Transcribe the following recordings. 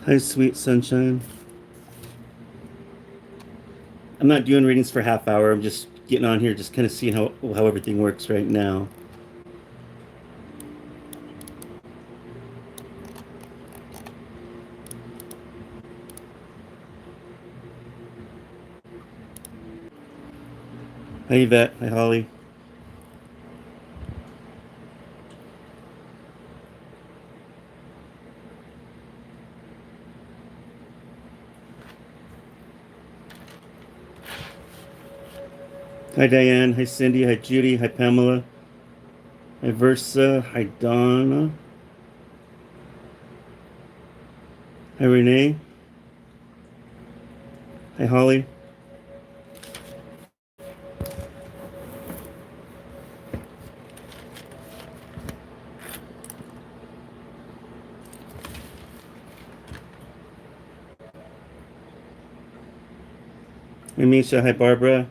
Hi, sweet sunshine. I'm not doing readings for half hour. I'm just getting on here, just kind of seeing how everything works right now. Hi, Yvette. Hi, Holly. Hi, Diane. Hi, Cindy. Hi, Judy. Hi, Pamela. Hi, Versa. Hi, Donna. Hi, Renee. Hi, Holly. Hi, Misha. Hi, Barbara.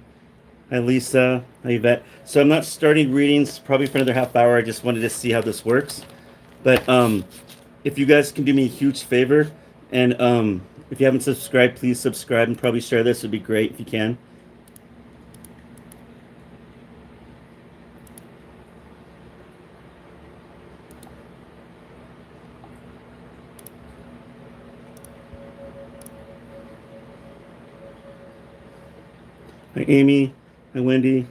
Hi, Lisa. Hi, Yvette. So I'm not starting readings probably for another half hour. I just wanted to see how this works. But if you guys can do me a huge favor, and if you haven't subscribed, please subscribe and probably share this. Would be great if you can. Hi, Amy. Hi, Wendy.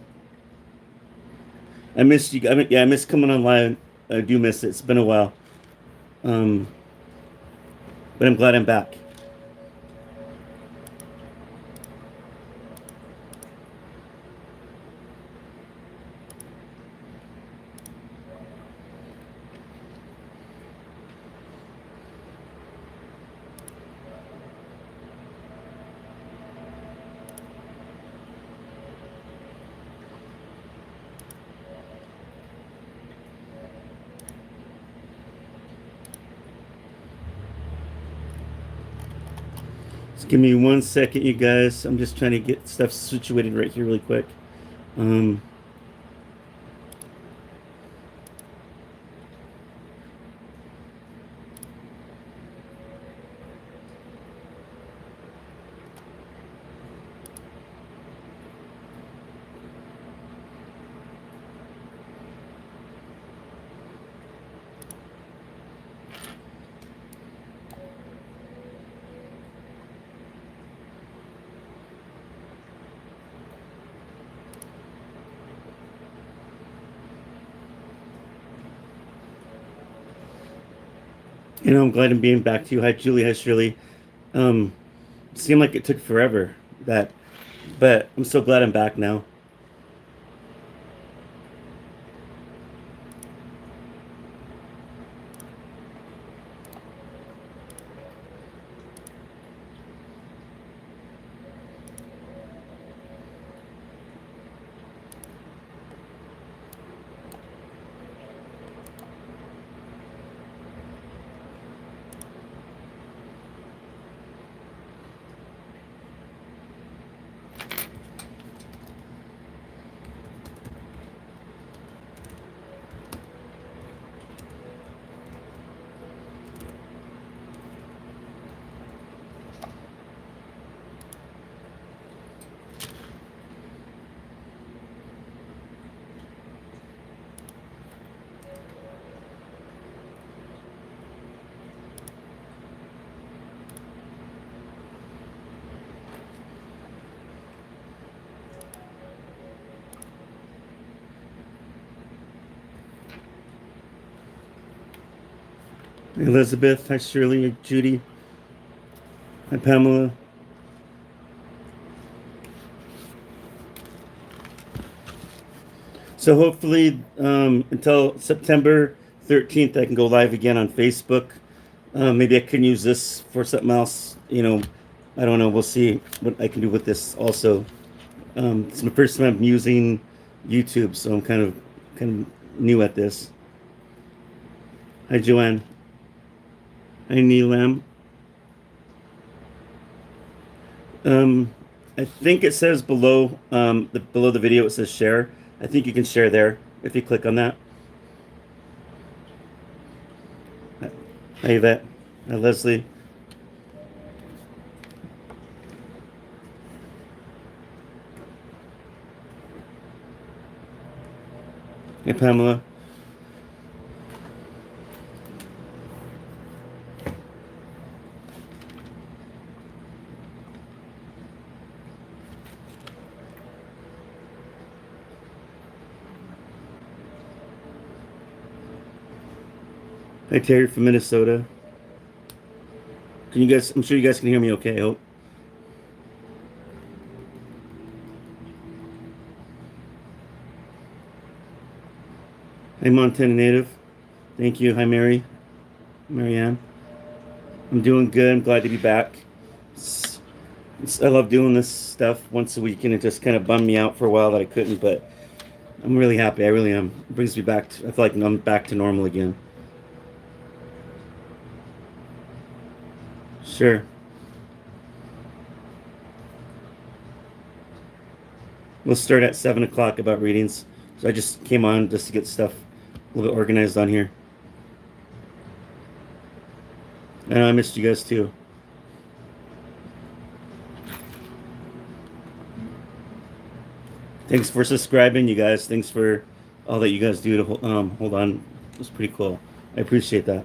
I missed you. I miss coming online. I do miss it. It's been a while. Um, but I'm glad I'm back. Just give me 1 second, you guys. I'm just trying to get stuff situated right here, really quick. Um, I'm glad I'm being back to you. Hi, Julie. Hi, Shirley. Um, seemed like it took forever. That, but I'm so glad I'm back now. Elizabeth. Hi, Shirley. Judy. Hi, Pamela. So hopefully, until September 13th, I can go live again on Facebook. Maybe I can use this for something else. I don't know. We'll see what I can do with this also. It's my first time using YouTube, so I'm kind of new at this. Hi, Joanne. Hi, Neelam. I think it says below below the video it says share. I think you can share there if you click on that. Hi, Yvette. Hi, Leslie. Hey, Pamela. Hi, Terry from Minnesota. Can you guys? I'm sure you guys can hear me okay. I hope. Hi, Montana native. Thank you. Hi, Marianne. I'm doing good. I'm glad to be back. I love doing this stuff once a week, and it just kind of bummed me out for a while that I couldn't, but I'm really happy. I really am. It brings me back. I feel like I'm back to normal again. Sure. We'll start at 7 o'clock about readings. So I just came on just to get stuff a little bit organized on here. And I missed you guys too. Thanks for subscribing, you guys. Thanks for all that you guys do to hold on. It was pretty cool. I appreciate that.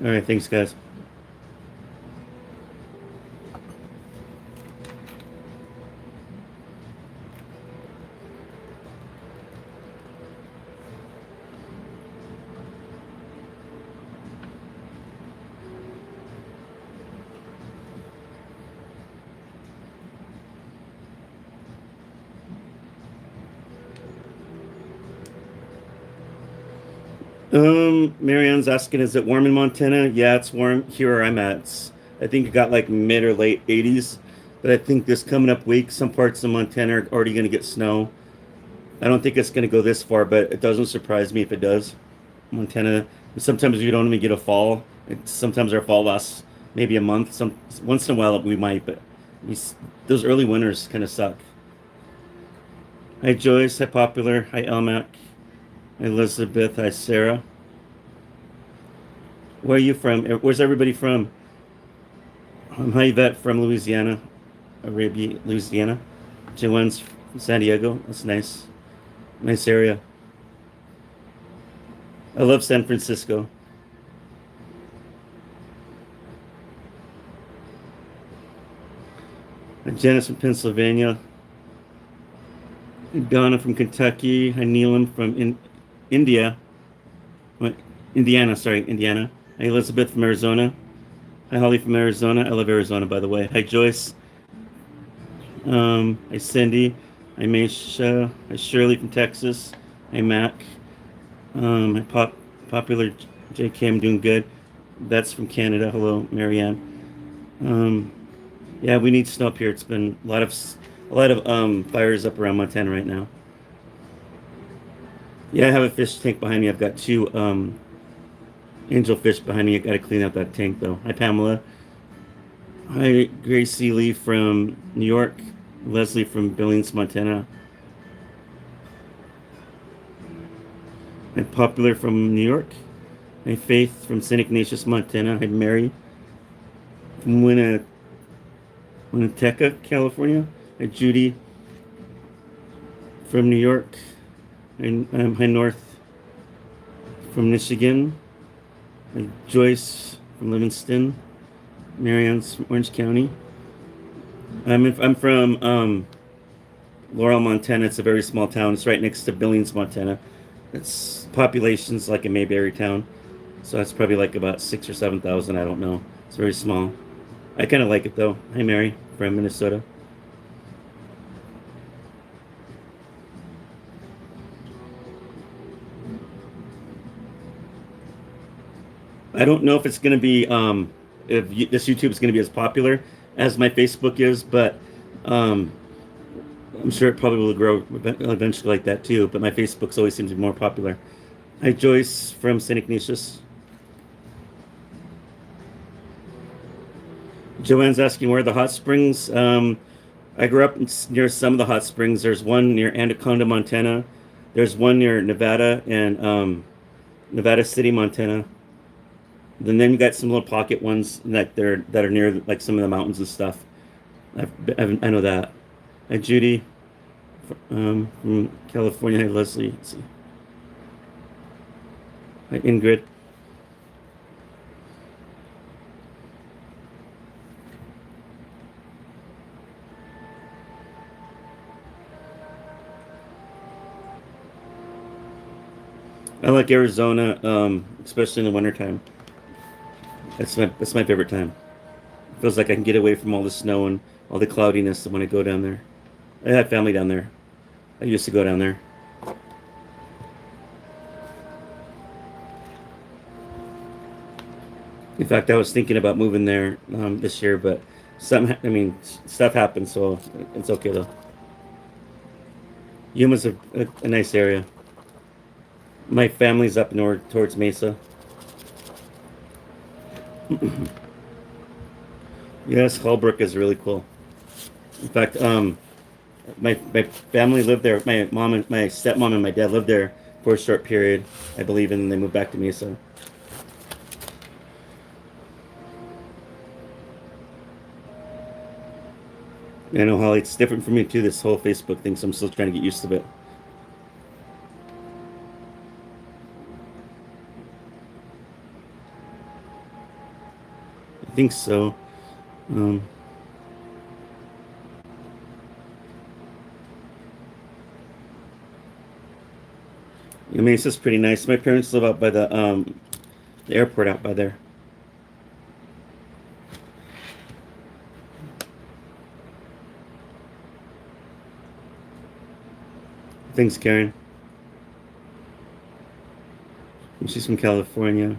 All right, thanks, guys. Marianne's asking, is it warm in Montana? Yeah, it's warm here where I'm at. I think it got like mid or late 80s, but I think this coming up week, some parts of Montana are already going to get snow. I don't think it's going to go this far, but it doesn't surprise me if it does. Montana, sometimes we don't even get a fall. Sometimes our fall lasts maybe a month. Once in a while we might, but those early winters kind of suck. Hi Joyce, hi Popular, hi Elmac, hi Elizabeth, hi Sarah. Where are you from? Where's everybody from? Hi Yvette from Louisiana, Arabia, Louisiana. Joanne's from San Diego. That's nice. Nice area. I love San Francisco. Janice from Pennsylvania. Donna from Kentucky. Hi Neelam from India. What? Indiana, sorry, Indiana. Hi Elizabeth from Arizona. Hi Holly from Arizona. I love Arizona, by the way. Hi Joyce. Hi Cindy. Hi Maisha. Hi Shirley from Texas. Hi Mac. Hi Popular JK. I'm doing good. That's from Canada. Hello, Marianne. Yeah, we need snow up here. It's been a lot of fires up around Montana right now. Yeah, I have a fish tank behind me. I've got two angel fish behind me. I got to clean out that tank though. Hi Pamela. Hi Gracie Lee from New York. Leslie from Billings, Montana. Hi Popular from New York. Hi Faith from St. Ignatius, Montana. Hi Mary from Winnetka, California. Hi Judy from New York. Hi North from Michigan. Hi Joyce from Livingston. Marianne's from Orange County. I'm from Laurel, Montana. It's a very small town. It's right next to Billings, Montana. It's population's like a Mayberry town. So that's probably like about 6 or 7,000. I don't know. It's very small. I kind of like it though. Hi, Mary from Minnesota. I don't know if it's going to be this YouTube is going to be as popular as my Facebook is, but um, I'm sure it probably will grow eventually like that too. But my Facebook's always seems to be more popular. Hi, Joyce from St. Ignatius. Joanne's asking where are the hot springs. I grew up near some of the hot springs. There's one near Anaconda, Montana. There's one near Nevada and Nevada City, Montana. Then you got some little pocket ones that are near like some of the mountains and stuff. I know that. Hi, Judy from California. Hi, Leslie. Let's see. Hi, Ingrid. I like Arizona, especially in the wintertime. That's my favorite time. Feels like I can get away from all the snow and all the cloudiness when I go down there. I have family down there. I used to go down there. In fact, I was thinking about moving there this year, but stuff happened, so it's okay though. Yuma's a nice area. My family's up north towards Mesa. Yes, Holbrook is really cool. In fact, my family lived there. My mom and my stepmom and my dad lived there for a short period, I believe, and then they moved back to Mesa. I know, Holly, it's different for me too, this whole Facebook thing, so I'm still trying to get used to it. I think so. Um, Mesa's pretty nice. My parents live out by the airport out by there. Thanks, Karen. She's from California.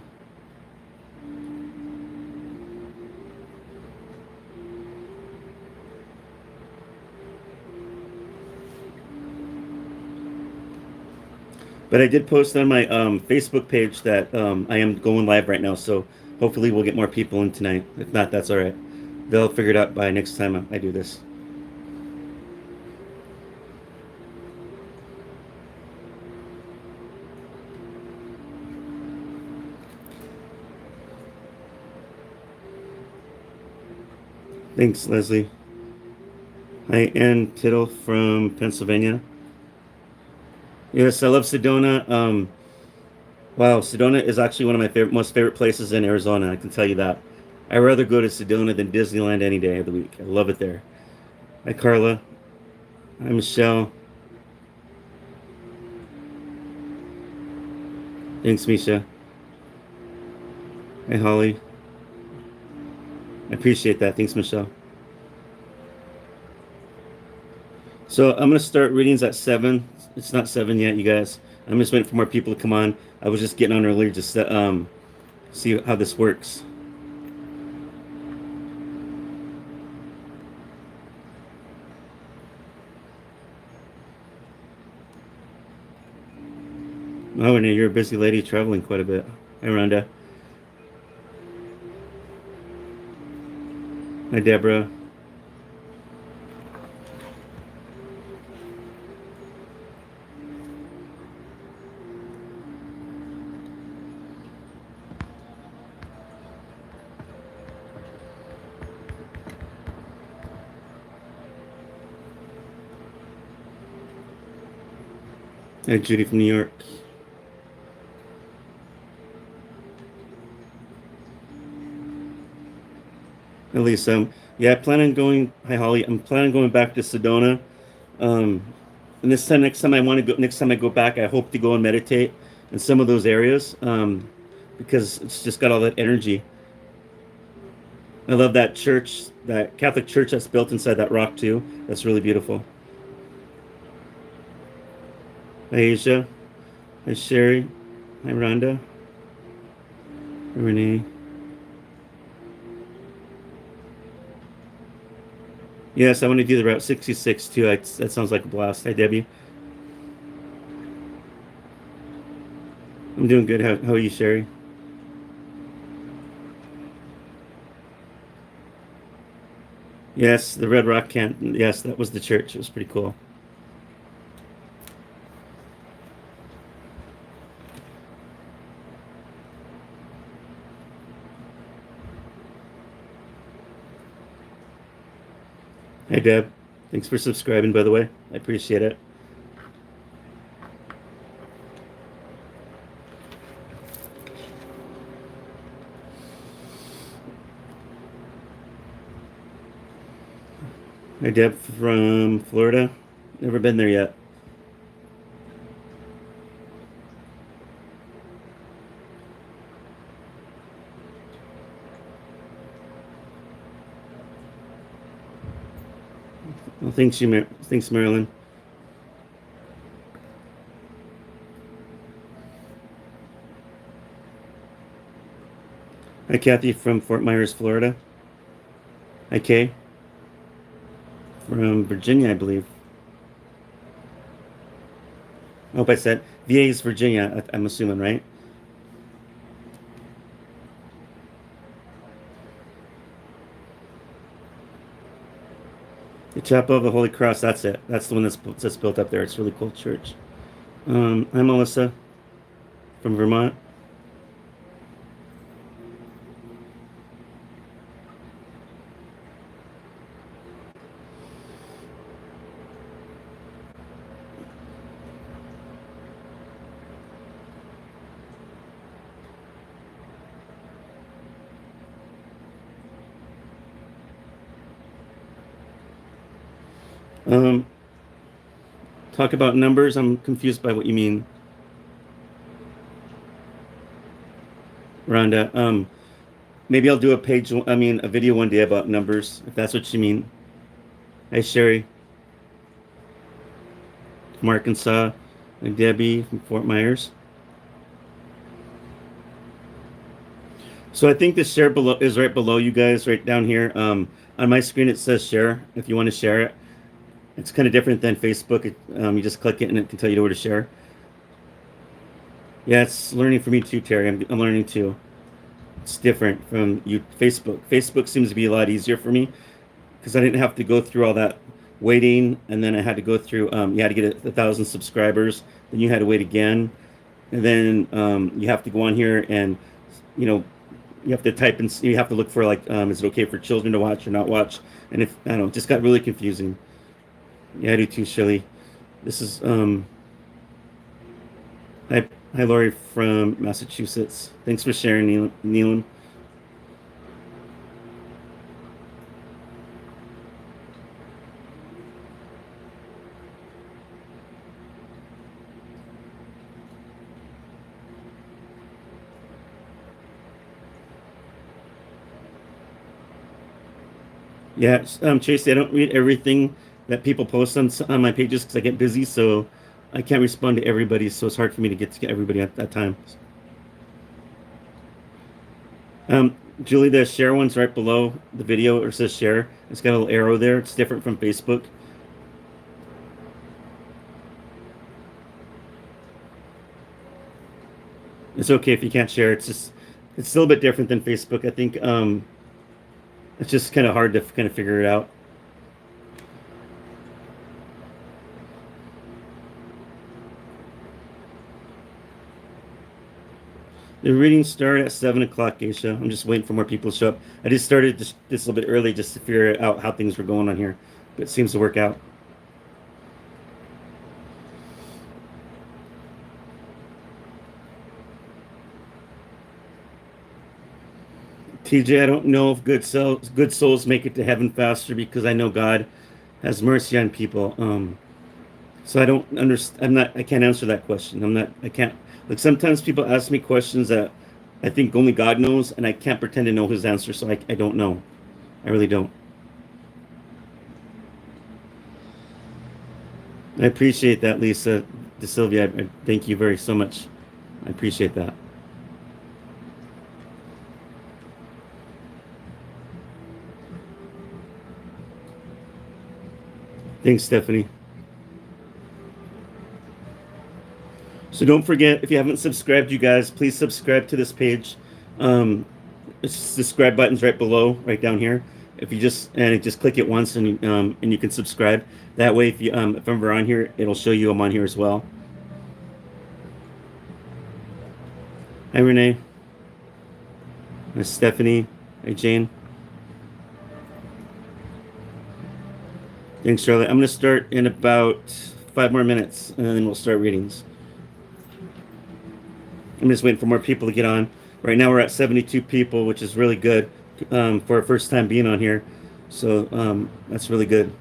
But I did post on my Facebook page that I am going live right now, so hopefully we'll get more people in tonight. If not, that's all right. They'll figure it out by next time I do this. Thanks, Leslie. Hi, Ann Tittle from Pennsylvania. Yes, I love Sedona. Wow, Sedona is actually one of my most favorite places in Arizona. I can tell you that. I'd rather go to Sedona than Disneyland any day of the week. I love it there. Hi, Carla. Hi, Michelle. Thanks, Misha. Hi, Holly. I appreciate that. Thanks, Michelle. So I'm gonna start readings at 7. It's not 7 yet, you guys. I'm just waiting for more people to come on. I was just getting on earlier just to see how this works. Oh, and you're a busy lady traveling quite a bit. Hi, Rhonda. Hi, Deborah. Hi, Judy from New York. At least, yeah, I plan on going. Hi, Holly. I'm planning on going back to Sedona. Um, and next time I want to go, next time I go back, I hope to go and meditate in some of those areas. because it's just got all that energy. I love that church, that Catholic church that's built inside that rock too. That's really beautiful. Hi Asia. Hi Sherry. Hi Rhonda. Hi Renee. Yes, I want to do the Route 66 too. That sounds like a blast. Hi Debbie. I'm doing good. How are you, Sherry? Yes, the Red Rock Camp. Yes, that was the church. It was pretty cool. Hey, Deb. Thanks for subscribing, by the way. I appreciate it. Hi, Deb from Florida. Never been there yet. Well, thanks, Marilyn. Hi, Kathy from Fort Myers, Florida. Hi, Kay from Virginia, I believe. I hope I said VA is Virginia. I'm assuming, right? The Chapel of the Holy Cross. That's it. That's the one that's built up there. It's a really cool church. I'm Melissa from Vermont. Um, Talk about numbers. I'm confused by what you mean, Rhonda. Maybe I'll do a video one day about numbers, if that's what you mean. Hi, Sherry from Arkansas, and Debbie from Fort Myers. So I think the share below is right below you guys, right down here. On my screen it says share. If you want to share it, it's kind of different than Facebook. You just click it and it can tell you where to share. Yeah, it's learning for me too, Terry. I'm learning too. It's different from you. Facebook. Facebook seems to be a lot easier for me because I didn't have to go through all that waiting, and then I had to go through. You had to get 1,000 subscribers, then you had to wait again, and then you have to go on here and you know you have to type in. You have to look for like, is it okay for children to watch or not watch? And if I don't know, it just got really confusing. Yeah, I do too, Shelly. This is hi Lori from Massachusetts. Thanks for sharing, Neelan. Yeah, Tracy, I don't read everything that people post on my pages because I get busy, so I can't respond to everybody. So it's hard for me to get to everybody at that time. Julie, the share one's right below the video, or it says share. It's got a little arrow there. It's different from Facebook. It's okay if you can't share. It's still a bit different than Facebook. I think it's just kind of hard to kind of figure it out. The reading started at 7 o'clock, Geisha. I'm just waiting for more people to show up. I just started this a little bit early just to figure out how things were going on here, but it seems to work out. TJ, I don't know if good souls make it to heaven faster because I know God has mercy on people. So I don't understand. I can't answer that question. I can't. Like sometimes people ask me questions that I think only God knows, and I can't pretend to know his answer, so I don't know. I really don't. I appreciate that, Lisa De Sylvia. I thank you very so much. I appreciate that. Thanks, Stephanie. So don't forget, if you haven't subscribed, you guys, please subscribe to this page. Um, Subscribe button's right below, right down here. If you just click it once and you can subscribe. That way, if I'm ever on here, it'll show you I'm on here as well. Hi, Renee. Hi, Stephanie. Hi, Jane. Thanks, Charlotte. I'm going to start in about 5 more minutes, and then we'll start readings. I'm just waiting for more people to get on. Right now we're at 72 people, which is really good for our first time being on here. So that's really good.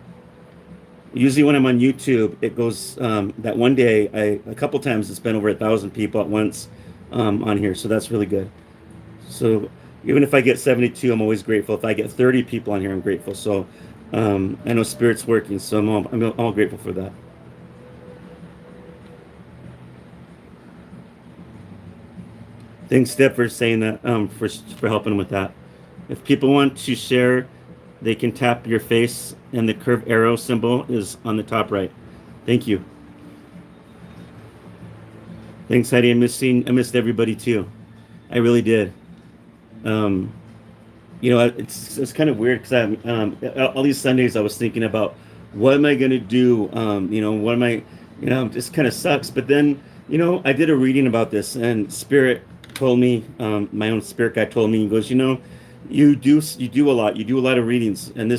Usually when I'm on YouTube, it goes that one day, a couple times it's been over 1,000 people at once on here. So that's really good. So even if I get 72, I'm always grateful. If I get 30 people on here, I'm grateful. So I know Spirit's working, so I'm all grateful for that. Thanks, Steph, for saying that, for helping with that. If people want to share, they can tap your face, and the curved arrow symbol is on the top right. Thank you. Thanks, Heidi. I missed everybody too. I really did. It's kind of weird because all these Sundays I was thinking about what am I going to do? What am I? This kind of sucks. But then, I did a reading about this, and Spirit told me, my own spirit guide told me, he goes, you do a lot. You do a lot of readings, and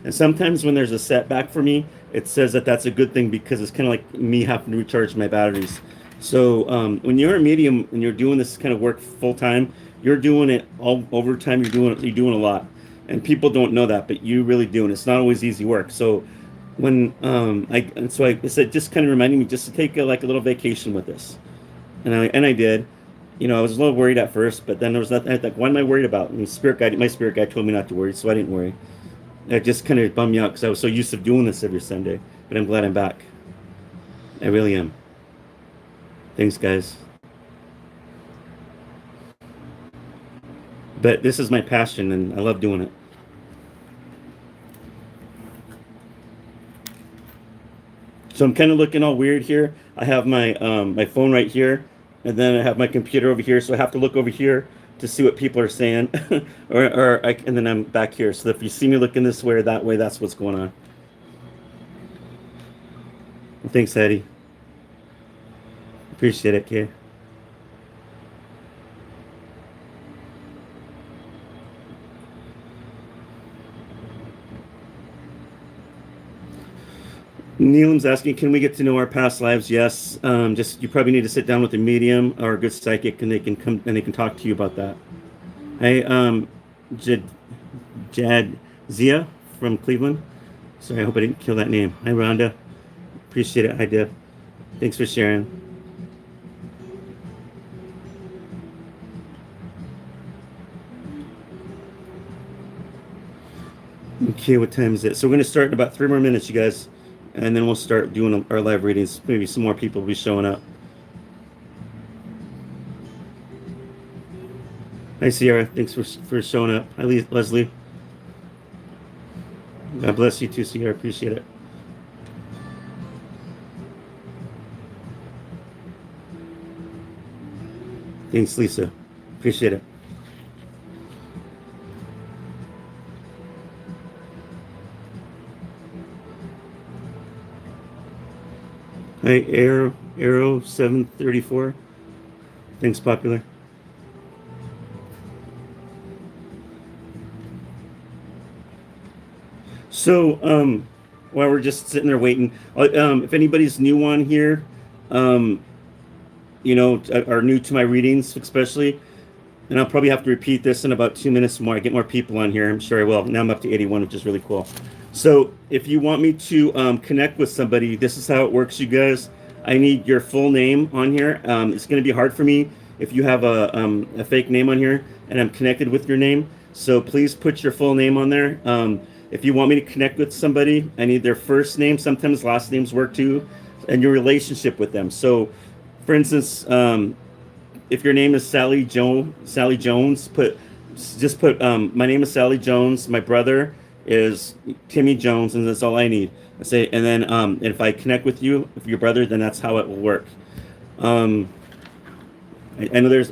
sometimes when there's a setback for me, it says that that's a good thing because it's kind of like me having to recharge my batteries. So when you're a medium and you're doing this kind of work full time, you're doing it all over time. You're doing a lot, and people don't know that, but you really do, and it's not always easy work. So when I said, just kind of reminding me just to take a little vacation with this, and I did. I was a little worried at first, but then there was nothing. Like, what am I worried about? And my spirit guide told me not to worry, so I didn't worry. It just kind of bummed me out because I was so used to doing this every Sunday. But I'm glad I'm back. I really am. Thanks, guys. But this is my passion, and I love doing it. So I'm kind of looking all weird here. I have my my phone right here, and then I have my computer over here, so I have to look over here to see what people are saying, and then I'm back here. So if you see me looking this way or that way, that's what's going on. Thanks, Eddie. Appreciate it, Kay. Neelam's asking, can we get to know our past lives? Yes. Just you probably need to sit down with a medium or a good psychic, and they can talk to you about that. Hey, Jadzia from Cleveland. Sorry, I hope I didn't kill that name. Hi, Rhonda. Appreciate it. Hi, Deb. Thanks for sharing. Okay, what time is it? So we're going to start in about 3 more minutes, you guys. And then we'll start doing our live readings. Maybe some more people will be showing up. Hi, Sierra. Thanks for showing up. Hi, Leslie. God bless you too, Sierra. Appreciate it. Thanks, Lisa. Appreciate it. Hi, Arrow 734. Thanks, Popular. So, while we're just sitting there waiting, if anybody's new on here, are new to my readings, especially, and I'll probably have to repeat this in about 2 minutes more. I get more people on here. I'm sure I will. Now I'm up to 81, which is really cool. So if you want me to connect with somebody, this is how it works, you guys. I need your full name on here. It's going to be hard for me if you have a fake name on here and I'm connected with your name. So please put your full name on there. If you want me to connect with somebody, I need their first name. Sometimes last names work too, and your relationship with them. So, for instance, if your name is Sally Jones, put my name is Sally Jones. My brother is Timmy Jones, and that's all I need. I say, and then if I connect with you, if your brother, then that's how it will work. Um, I know there's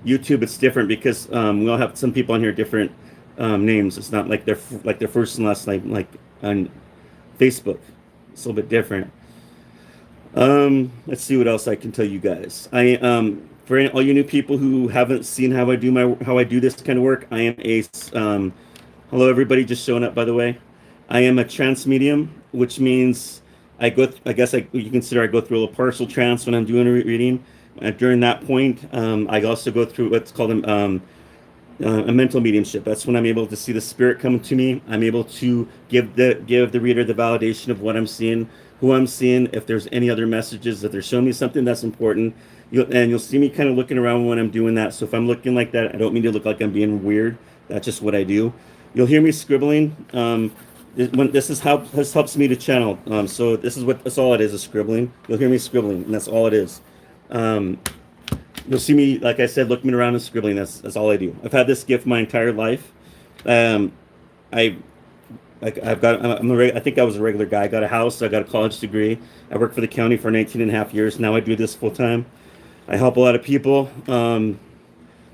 YouTube. It's different because we all have some people on here different names. It's not like their first and last name like on Facebook. It's a little bit different. Let's see what else I can tell you guys. For all you new people who haven't seen how I do this kind of work, I am a hello everybody just showing up by the way. I am a trance medium, which means I guess you consider I go through a little partial trance when I'm doing a reading. During that point, I also go through what's called a mental mediumship. That's when I'm able to see the spirit come to me. I'm able to give the reader the validation of what I'm seeing, who I'm seeing, if there's any other messages, if they're showing me something that's important. You'll see me kind of looking around when I'm doing that. So if I'm looking like that, I don't mean to look like I'm being weird. That's just what I do. You'll hear me scribbling. This helps me to channel. So that's all it is scribbling. You'll hear me scribbling, and that's all it is. You'll see me, like I said, looking around and scribbling. That's all I do. I've had this gift my entire life. I think I was a regular guy. I got a house. I got a college degree. I worked for the county for 19 and a half years. Now I do this full time. I help a lot of people.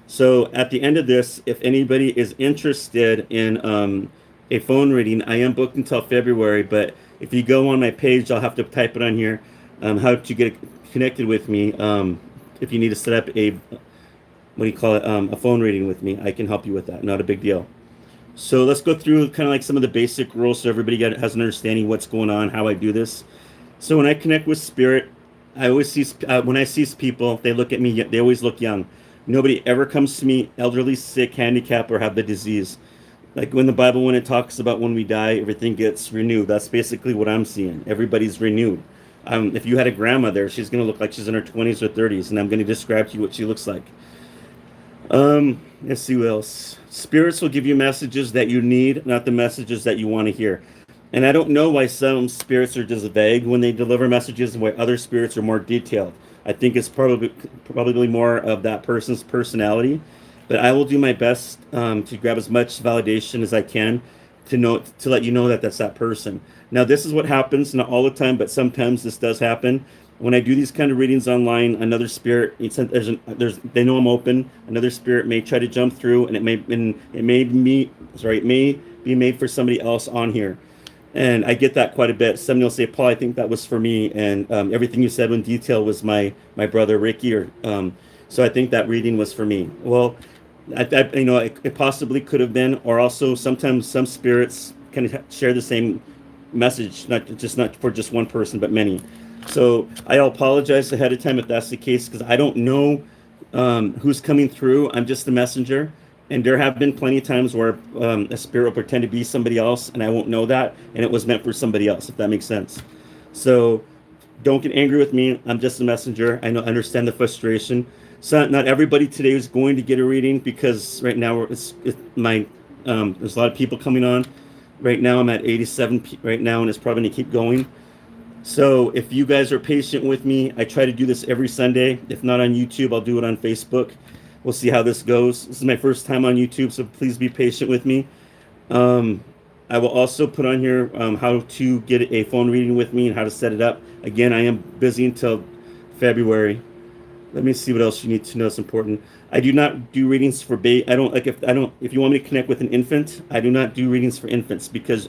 So at the end of this, if anybody is interested in a phone reading, I am booked until February. But if you go on my page, I'll have to type it on here, how to get connected with me. If you need to set up a phone reading with me, I can help you with that. Not a big deal. So let's go through kind of like some of the basic rules so everybody has an understanding what's going on, how I do this. So when I connect with spirit, I always see, when I see people, they look at me, they always look young. Nobody ever comes to me elderly, sick, handicapped, or have the disease. Like when the Bible, when it talks about when we die, everything gets renewed. That's basically what I'm seeing. Everybody's renewed. If you had a grandma there, she's going to look like she's in her 20s or 30s, and I'm going to describe to you what she looks like. Let's see what else. Spirits will give you messages that you need, not the messages that you want to hear. And I don't know why some spirits are just vague when they deliver messages and why other spirits are more detailed. I think it's probably more of that person's personality. But I will do my best to grab as much validation as I can to let you know that that's that person. Now, this is what happens, not all the time, but sometimes this does happen. When I do these kind of readings online, another spirit, they know I'm open. Another spirit may try to jump through, and it may be made for somebody else on here. And I get that quite a bit. Somebody will say, "Paul, I think that was for me," and everything you said in detail was my brother Ricky, or so I think that reading was for me. Well, it possibly could have been, or also sometimes some spirits can share the same message, not for just one person, but many. So I apologize ahead of time if that's the case, because I don't know who's coming through. I'm just the messenger. And there have been plenty of times where a spirit will pretend to be somebody else, and I won't know that, and it was meant for somebody else, if that makes sense. So don't get angry with me. I'm just a messenger. I understand the frustration. So not everybody today is going to get a reading, because right now there's a lot of people coming on. Right now I'm at 87 right now, and it's probably going to keep going. So if you guys are patient with me, I try to do this every Sunday. If not on YouTube, I'll do it on Facebook. We'll see how this goes. This is my first time on YouTube, so please be patient with me. I will also put on here how to get a phone reading with me and how to set it up. Again, I am busy until February. Let me see what else you need to know is important. I do not do readings for if you want me to connect with an infant, I do not do readings for infants, because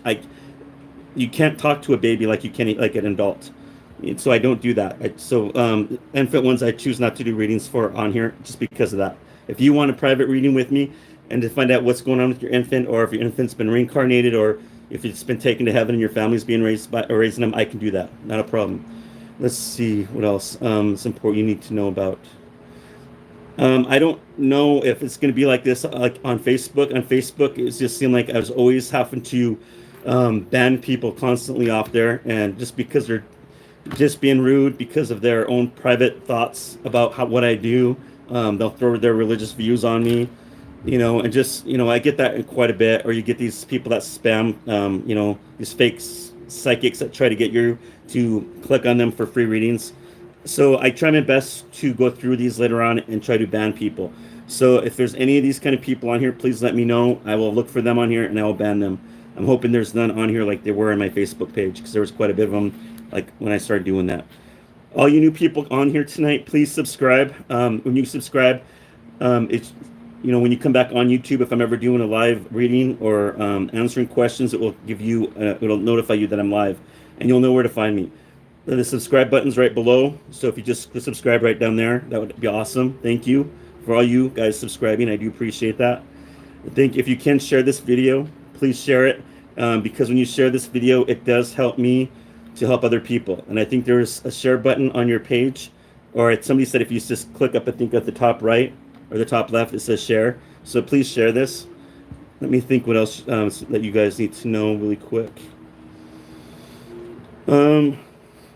you can't talk to a baby like you can like an adult. So I don't do that. Infant ones I choose not to do readings for on here just because of that. If you want a private reading with me and to find out what's going on with your infant, or if your infant's been reincarnated, or if it's been taken to heaven and your family's being raising them, I can do that. Not a problem. Let's see what else is important you need to know about. I don't know if it's going to be like this like on Facebook. On Facebook, it just seemed like I was always having to ban people constantly off there, and just because they're just being rude because of their own private thoughts about what I do. They'll throw their religious views on me, and just, I get that quite a bit. Or you get these people that spam, these fake psychics that try to get you to click on them for free readings. So I try my best to go through these later on and try to ban people. So if there's any of these kind of people on here, please let me know. I will look for them on here and I will ban them. I'm hoping there's none on here like there were on my Facebook page, because there was quite a bit of them like when I started doing that. All you new people on here tonight, please subscribe. When you subscribe, it's, when you come back on YouTube, if I'm ever doing a live reading or answering questions, it will give you, it'll notify you that I'm live, and you'll know where to find me. The subscribe button's right below, so if you just subscribe right down there, that would be awesome. Thank you for all you guys subscribing. I do appreciate that. I think if you can share this video, please share it, because when you share this video, it does help me to help other people. And I think there's a share button on your page, or somebody said if you just click up, I think at the top right or the top left, it says share. So please share this. Let me think what else that you guys need to know really quick.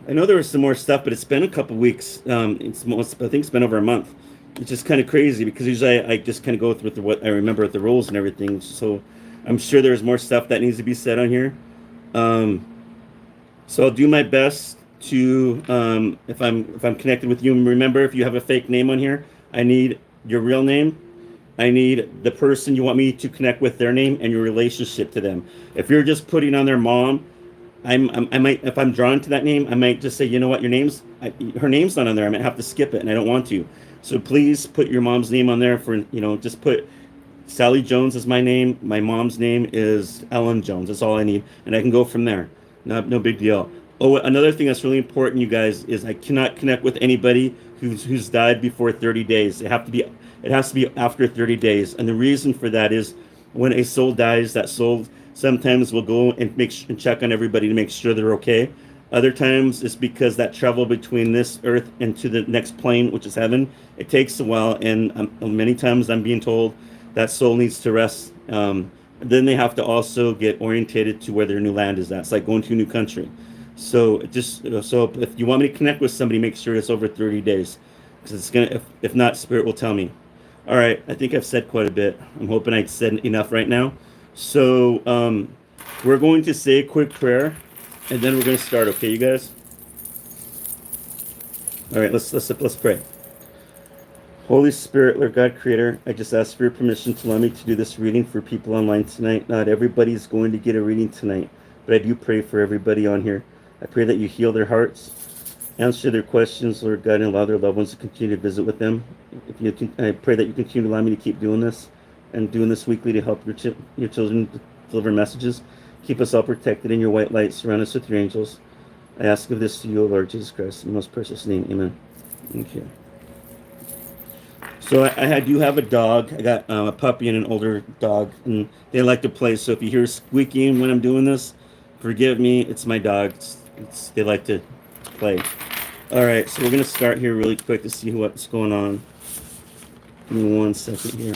I know there was some more stuff, but it's been a couple weeks. I think it's been over a month. It's just kind of crazy, because usually I just kind of go with what I remember with the rules and everything. So I'm sure there's more stuff that needs to be said on here. So I'll do my best to, if I'm connected with you, and remember, if you have a fake name on here, I need your real name. I need the person you want me to connect with, their name, and your relationship to them. If you're just putting on their mom, I might, if I'm drawn to that name, I might just say, you know what, her name's not on there. I might have to skip it, and I don't want to. So please put your mom's name on there for, just put Sally Jones as my name. My mom's name is Ellen Jones. That's all I need, and I can go from there. No big deal. Oh, another thing that's really important, you guys, is I cannot connect with anybody who's died before 30 days. It has to be after 30 days. And the reason for that is when a soul dies, that soul sometimes will go and check on everybody to make sure they're okay. Other times it's because that travel between this earth and to the next plane, which is heaven, it takes a while. And many times I'm being told that soul needs to rest. Then they have to also get orientated to where their new land is at. It's like going to a new country. So so if you want me to connect with somebody, make sure it's over 30 days, because it's gonna. If not, Spirit will tell me. All right, I think I've said quite a bit. I'm hoping I said enough right now. So we're going to say a quick prayer, and then we're going to start. Okay, you guys. All right, let's pray. Holy Spirit, Lord God, Creator, I just ask for your permission to allow me to do this reading for people online tonight. Not everybody is going to get a reading tonight, but I do pray for everybody on here. I pray that you heal their hearts, answer their questions, Lord God, and allow their loved ones to continue to visit with them. I pray that you continue to allow me to keep doing this and doing this weekly to help your children deliver messages. Keep us all protected in your white light. Surround us with your angels. I ask of this to you, O Lord Jesus Christ, in your most precious name. Amen. Thank you. So I do have a dog. I got a puppy and an older dog, and they like to play. So if you hear squeaking when I'm doing this, forgive me. It's my dog. They like to play. All right, so we're going to start here really quick to see what's going on. Give me 1 second here.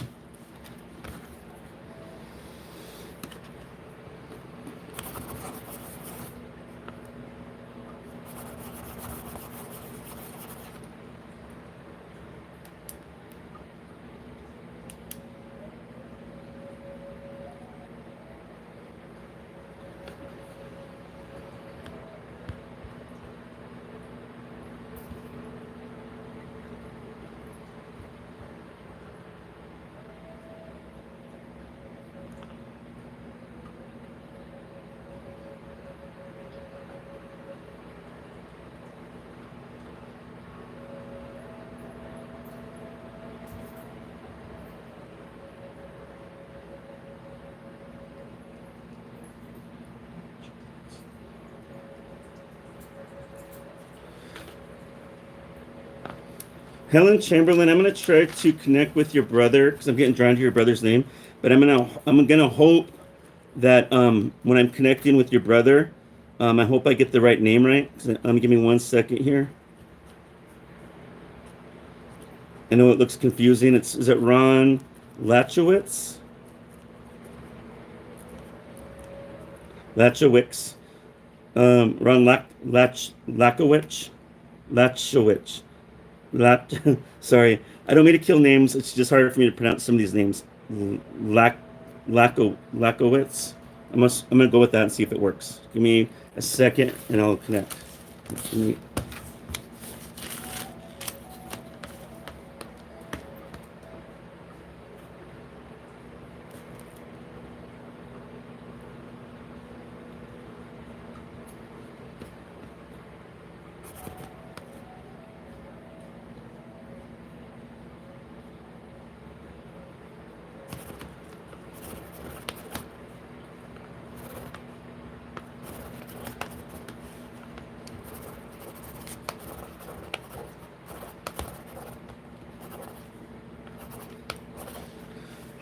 Helen Chamberlain, I'm going to try to connect with your brother, because I'm getting drawn to your brother's name. But I'm gonna hope that when I'm connecting with your brother, I hope I get the right name right. Give me 1 second here. I know it looks confusing. Is it Ron Lachowicz? Lachowicz. Ron Lachowicz. Lat. Sorry, I don't mean to kill names. It's just harder for me to pronounce some of these names. Lack, Lakowitz. I'm gonna go with that and see if it works. Give me a second, and I'll connect. Give me-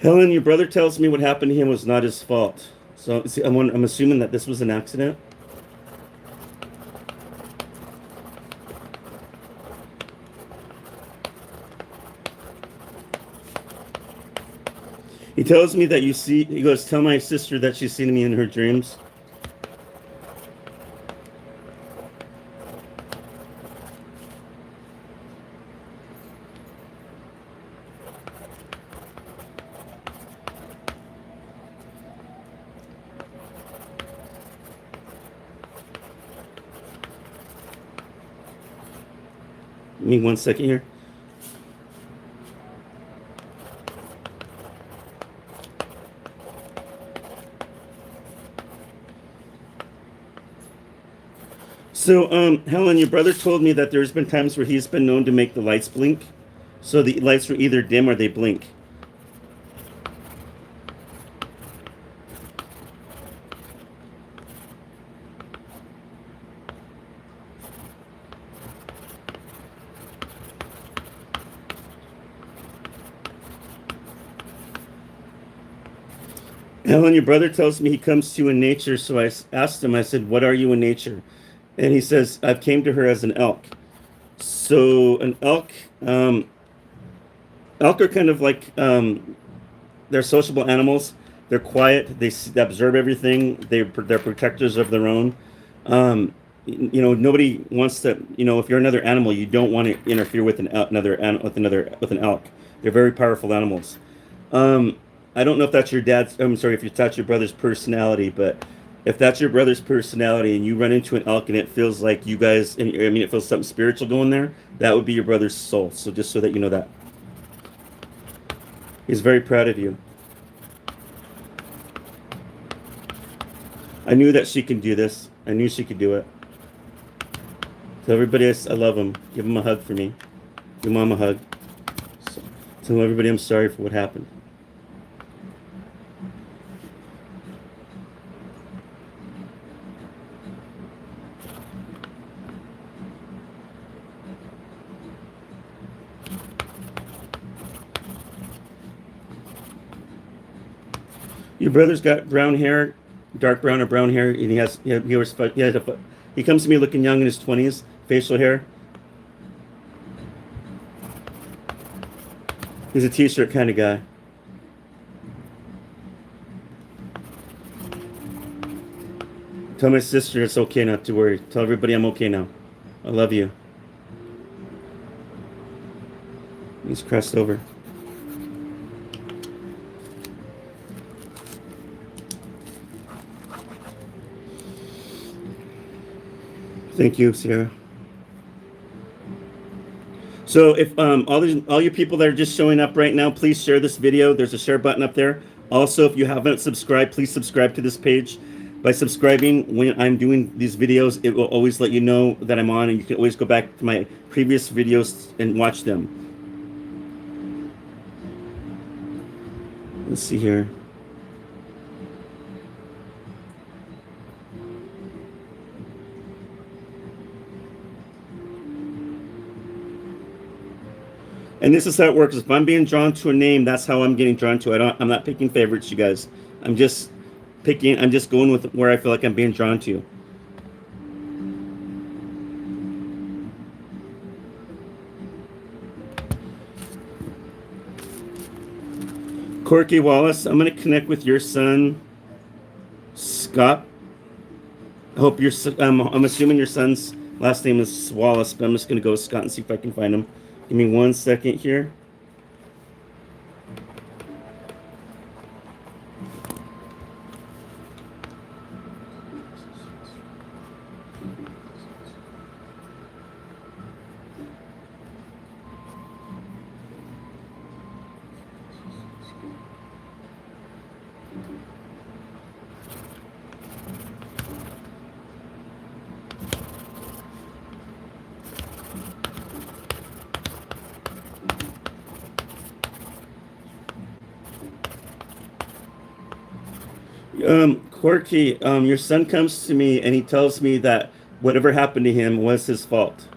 Helen, your brother tells me what happened to him was not his fault. So see, I'm assuming that this was an accident. He tells me that you see. He goes, "Tell my sister that she's seen me in her dreams." Give me 1 second here. So, Helen, your brother told me that there's been times where he's been known to make the lights blink. So the lights are either dim or they blink. Helen, your brother tells me he comes to you in nature. So I asked him, I said, "What are you in nature?" And he says, "I've came to her as an elk." So an elk, elk are kind of like they're sociable animals. They're quiet. They observe everything. They're protectors of their own. Um, nobody wants to. If you're another animal, you don't want to interfere with with an elk. They're very powerful animals. Um, I don't know if that's your dad's. I'm sorry if that's your brother's personality, but if that's your brother's personality and you run into an elk and it feels like you guys, and I mean, it feels something spiritual going there, that would be your brother's soul. So just so that you know that. He's very proud of you. I knew that she can do this. I knew she could do it. Tell everybody I love him. Give him a hug for me. Give mom a hug. So, tell everybody I'm sorry for what happened. Your brother's got brown hair, dark brown or brown hair, and he comes to me looking young in his 20s, facial hair. He's a t-shirt kind of guy. Tell my sister it's okay not to worry. Tell everybody I'm okay now. I love you. He's crossed over. Thank you, Sarah. So if all you people that are just showing up right now, please share this video. There's a share button up there. Also, if you haven't subscribed, please subscribe to this page. By subscribing, when I'm doing these videos, it will always let you know that I'm on, and you can always go back to my previous videos and watch them. Let's see here. And this is how it works. If I'm being drawn to a name, that's how I'm getting drawn to. I'm not picking favorites, you guys. I'm just going with where I feel like I'm being drawn to. Corky Wallace, I'm going to connect with your son, Scott. I hope I'm assuming your son's last name is Wallace, but I'm just going to go with Scott and see if I can find him. Give me 1 second here. Corky, your son comes to me and he tells me that whatever happened to him was his fault.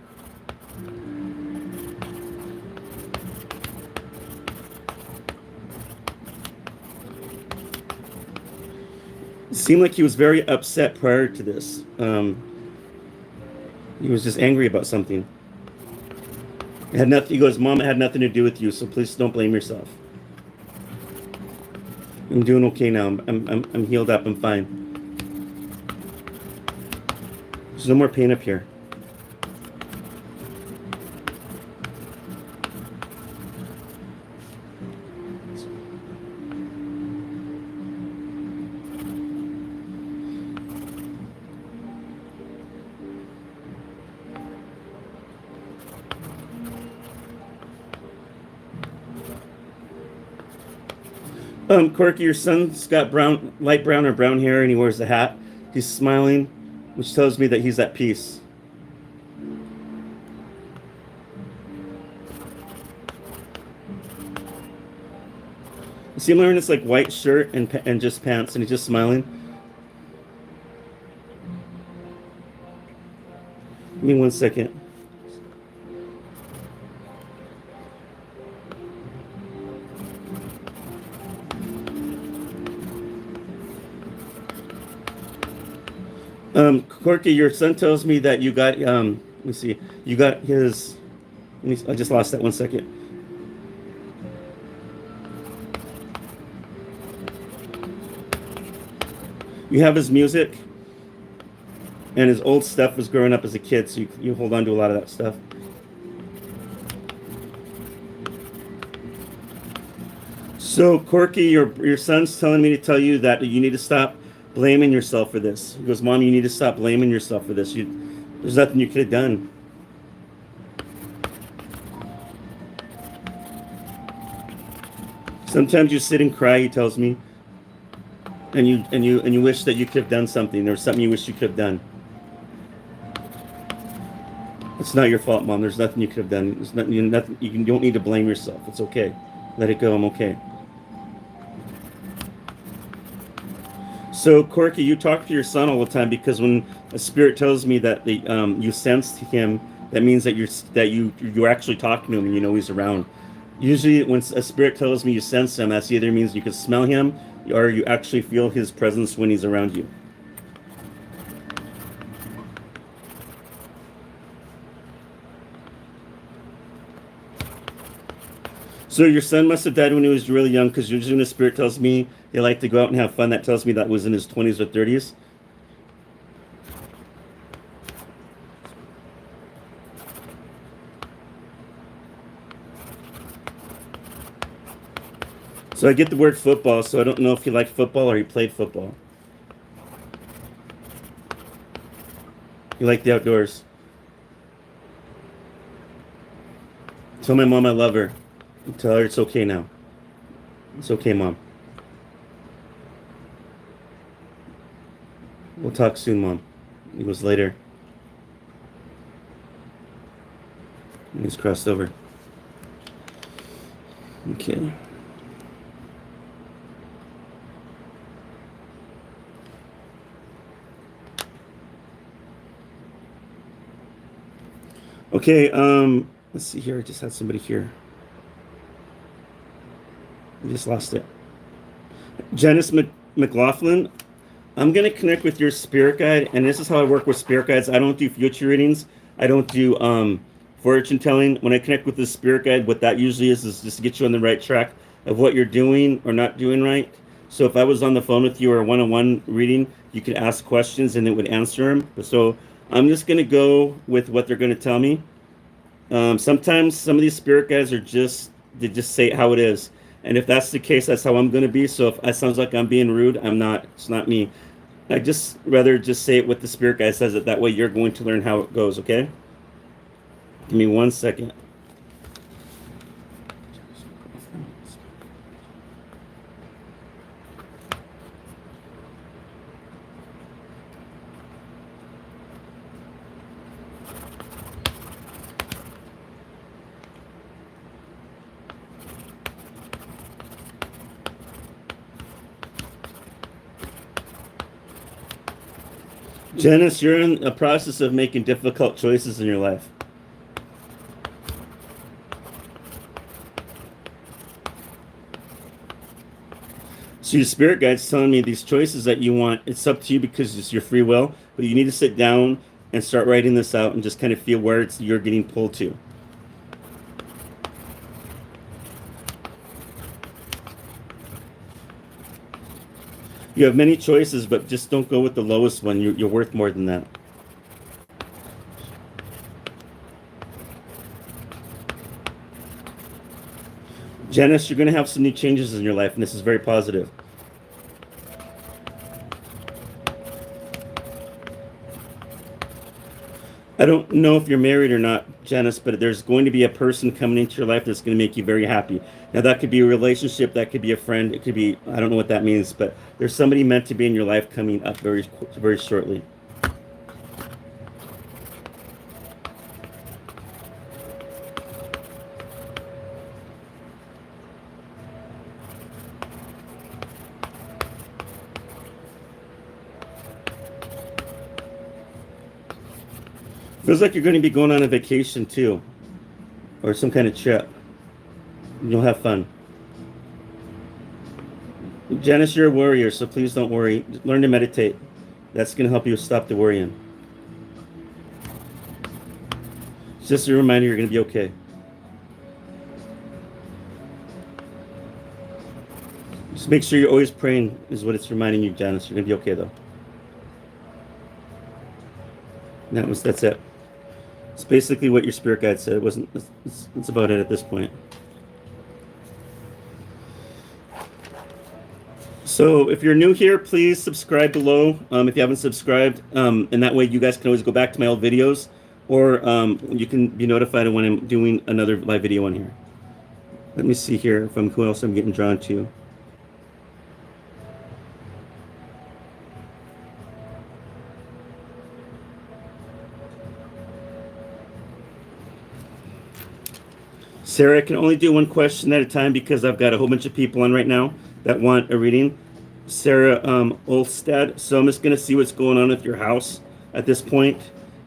It seemed like he was very upset prior to this. He was just angry about something. It had nothing. He goes, "Mom, it had nothing to do with you, so please don't blame yourself." I'm doing okay now. I'm healed up. I'm fine. There's no more pain up here. Corky, your son's got light brown or brown hair, and he wears a hat. He's smiling, which tells me that he's at peace. You see him wearing this like white shirt and just pants, and he's just smiling. Give me 1 second. Corky, your son tells me that you got, let me see, you got his, I just lost that 1 second. You have his music, and his old stuff was growing up as a kid, so you hold on to a lot of that stuff. So, Corky, your son's telling me to tell you that you need to stop blaming yourself for this. He goes, "Mom, you need to stop blaming yourself for this. There's nothing you could have done." Sometimes you sit and cry, he tells me, and you wish that you could have done something. There was something you wish you could have done. It's not your fault, Mom. There's nothing you could have done. There's nothing. You don't need to blame yourself. It's okay. Let it go. I'm okay. So, Corky, you talk to your son all the time, because when a spirit tells me that you sensed him, that means that you're actually talking to him and you know he's around. Usually, when a spirit tells me you sense him, that either means you can smell him or you actually feel his presence when he's around you. So your son must have died when he was really young, because usually when a spirit tells me they like to go out and have fun, that tells me that was in his 20s or 30s. So I get the word football, so I don't know if he liked football or he played football. He liked the outdoors. Tell my mom I love her. Tell her it's okay now. It's okay, Mom. We'll talk soon, Mom. He goes, later. And he's crossed over. Okay. Okay, let's see here. I just had somebody here. I just lost it. Janice McLaughlin, I'm going to connect with your spirit guide, and this is how I work with spirit guides. I don't do future readings. I don't do fortune telling. When I connect with the spirit guide, what that usually is just to get you on the right track of what you're doing or not doing right. So if I was on the phone with you or a one-on-one reading, you could ask questions and it would answer them. So I'm just going to go with what they're going to tell me. Sometimes some of these spirit guides they just say it how it is. And if that's the case, that's how I'm going to be. So if it sounds like I'm being rude, I'm not. It's not me. I just rather just say it what the spirit guide says it. That way you're going to learn how it goes, okay? Give me 1 second. Janice, you're in a process of making difficult choices in your life. So your spirit guide's telling me these choices that you want, it's up to you because it's your free will, but you need to sit down and start writing this out and just kind of feel where you're getting pulled to. You have many choices, but just don't go with the lowest one. You're worth more than that. Janice, you're going to have some new changes in your life, and this is very positive. I don't know if you're married or not, Janice, but there's going to be a person coming into your life that's going to make you very happy. Now, that could be a relationship, that could be a friend, it could be, I don't know what that means, but there's somebody meant to be in your life coming up very, very shortly. Feels like you're going to be going on a vacation too, or some kind of trip. You'll have fun. Janice, you're a warrior, so please don't worry. Learn to meditate. That's going to help you stop the worrying. It's just a reminder you're going to be okay. Just make sure you're always praying is what it's reminding you, Janice. You're going to be okay, though. That's it. It's basically what your spirit guide said. It wasn't. It's about it at this point. So if you're new here, please subscribe below. If you haven't subscribed, and that way you guys can always go back to my old videos, or you can be notified when I'm doing another live video on here. Let me see here if who else I'm getting drawn to. Sarah, I can only do one question at a time because I've got a whole bunch of people on right now that want a reading. Sarah Olstad. So I'm just going to see what's going on with your house at this point.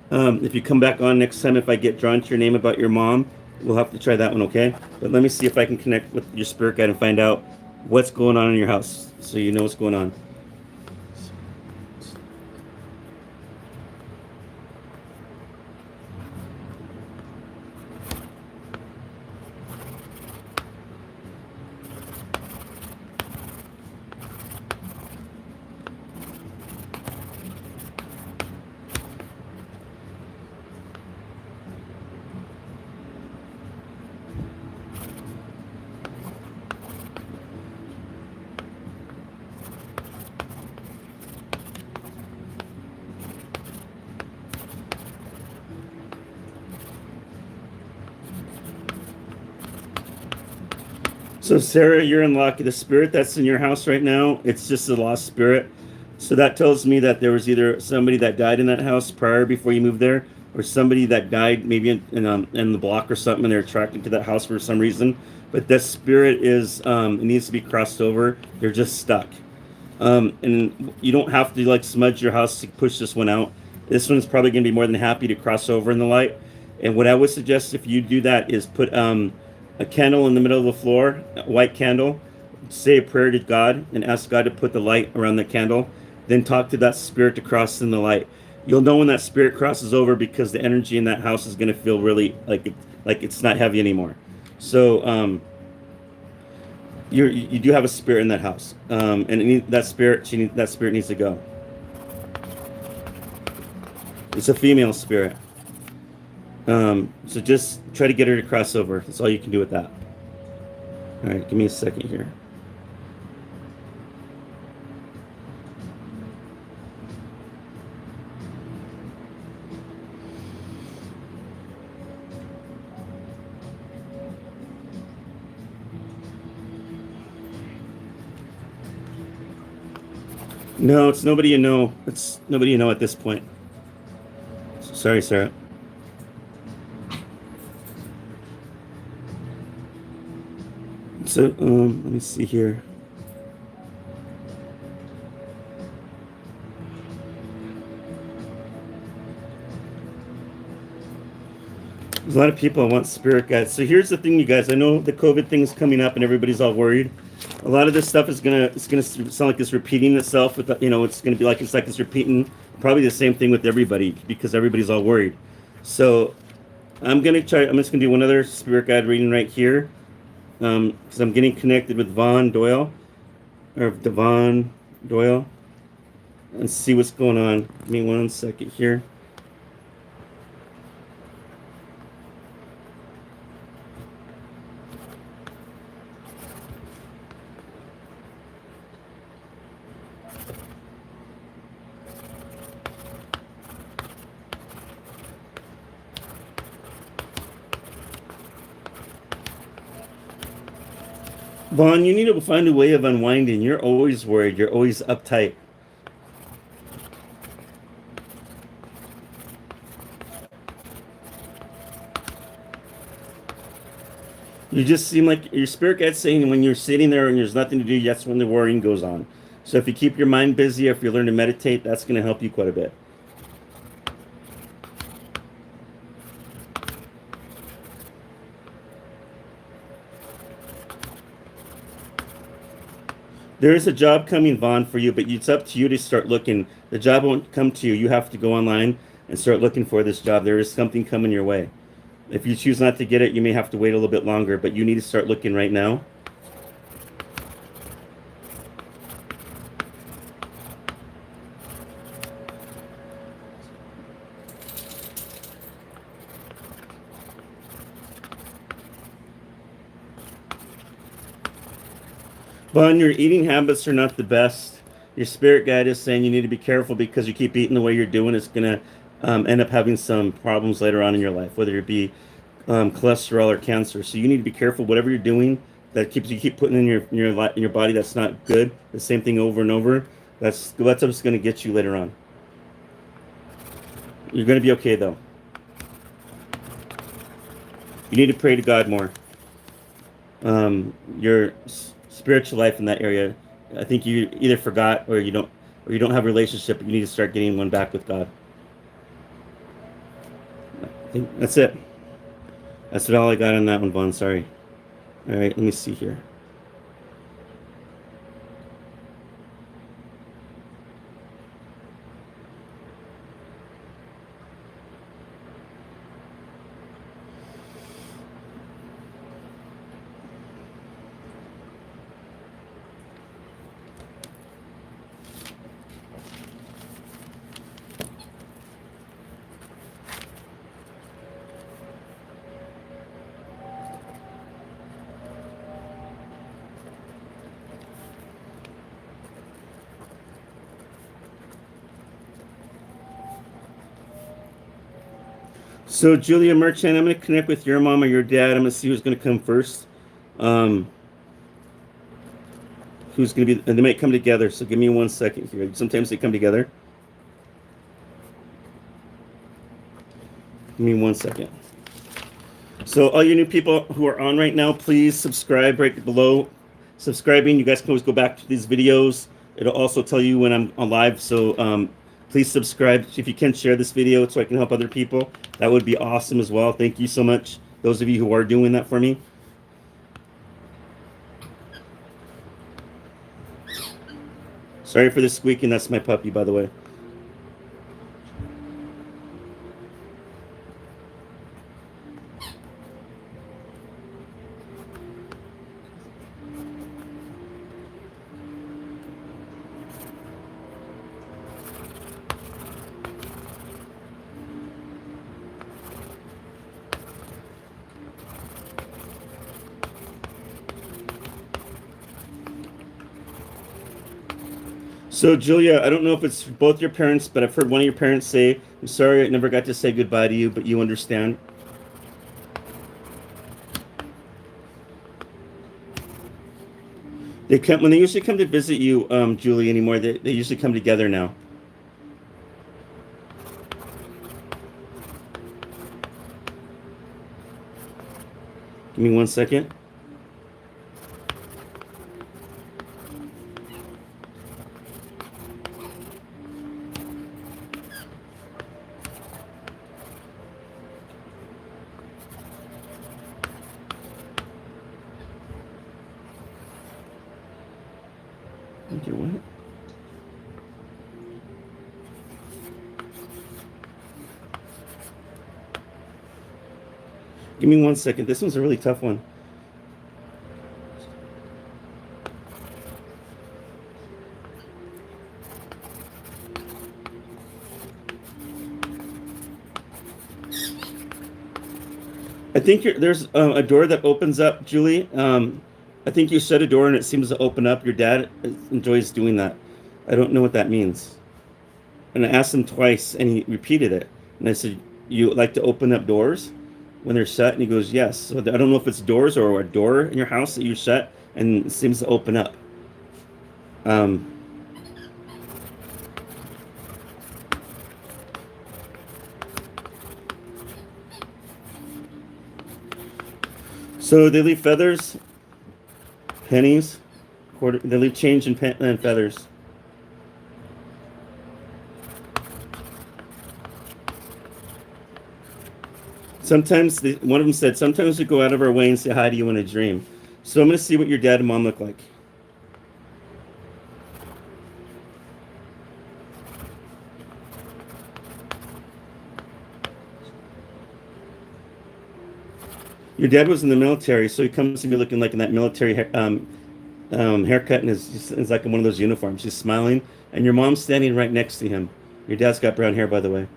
If you come back on next time, if I get drawn to your name about your mom, we'll have to try that one, okay? But let me see if I can connect with your spirit guide and find out what's going on in your house so you know what's going on. So Sarah, you're unlucky. The spirit that's in your house right now, it's just a lost spirit. So that tells me that there was either somebody that died in that house prior before you moved there, or somebody that died maybe in the block or something, and they're attracted to that house for some reason. But that spirit it needs to be crossed over. They're just stuck. And you don't have to like smudge your house to push this one out. This one's probably going to be more than happy to cross over in the light. And what I would suggest if you do that is put a candle in the middle of the floor, a white candle, say a prayer to God and ask God to put the light around the candle, then talk to that spirit to cross in the light. You'll know when that spirit crosses over because the energy in that house is going to feel really like it's not heavy anymore. So you do have a spirit in that house, and that spirit needs to go. It's a female spirit. So just try to get her to cross over. That's all you can do with that. All right, give me a second here. No, it's nobody you know. It's nobody you know at this point. Sorry, Sarah. So, let me see here. There's a lot of people want spirit guides. So here's the thing, you guys. I know the COVID thing is coming up, and everybody's all worried. A lot of this stuff is gonna sound like it's repeating itself. With it's gonna be like it's repeating probably the same thing with everybody because everybody's all worried. So I'm gonna try. I'm just gonna do one other spirit guide reading right here because I'm getting connected with Vaughn Doyle or Devon Doyle and see what's going on. Give me 1 second here. Vaughn, you need to find a way of unwinding. You're always worried. You're always uptight. You just seem like your spirit guide's saying when you're sitting there and there's nothing to do, that's when the worrying goes on. So if you keep your mind busy, if you learn to meditate, that's going to help you quite a bit. There is a job coming, Vaughn, for you, but it's up to you to start looking. The job won't come to you. You have to go online and start looking for this job. There is something coming your way. If you choose not to get it, you may have to wait a little bit longer, but you need to start looking right now. Vaughn, your eating habits are not the best. Your spirit guide is saying you need to be careful because you keep eating the way you're doing. It's going to end up having some problems later on in your life, whether it be cholesterol or cancer. So you need to be careful. Whatever you're doing that keeps you keep putting in your body that's not good. The same thing over and over. That's what's going to get you later on. You're going to be okay though. You need to pray to God more. Your spiritual life in that area, I think you either forgot or you don't have a relationship. You need to start getting one back with God. I think that's it. That's all I got on that one, Vaughn. Sorry. All right, let me see here. So, Julia Merchant, I'm going to connect with your mom or your dad. I'm going to see who's going to come first. Um, who's going to be, and they might come together. So, give me 1 second here. Sometimes they come together. Give me 1 second. So, all you new people who are on right now, please subscribe right below. Subscribing, you guys can always go back to these videos. It'll also tell you when I'm on live. So, please subscribe. If you can, share this video so I can help other people. That would be awesome as well. Thank you so much, those of you who are doing that for me. Sorry for the squeaking. That's my puppy, by the way. So, Julia, I don't know if it's both your parents, but I've heard one of your parents say, "I'm sorry, I never got to say goodbye to you, but you understand." They come when they usually come to visit you, Julie, anymore. They usually come together now. Give me 1 second. Okay, what? Give me 1 second. This one's a really tough one. I think there's a door that opens up, Julie. I think you shut a door and it seems to open up. Your dad enjoys doing that. I don't know what that means. And I asked him twice, and he repeated it. And I said, "You like to open up doors when they're shut?" And he goes, "Yes." So I don't know if it's doors or a door in your house that you shut and it seems to open up. Um, so they leave feathers, pennies, quarter. They leave change and feathers. Sometimes one of them said, "Sometimes we go out of our way and say hi to you in a dream." So I'm going to see what your dad and mom look like. Your dad was in the military, so he comes to me looking like in that military haircut, and is like in one of those uniforms. He's smiling, and your mom's standing right next to him. Your dad's got brown hair, by the way.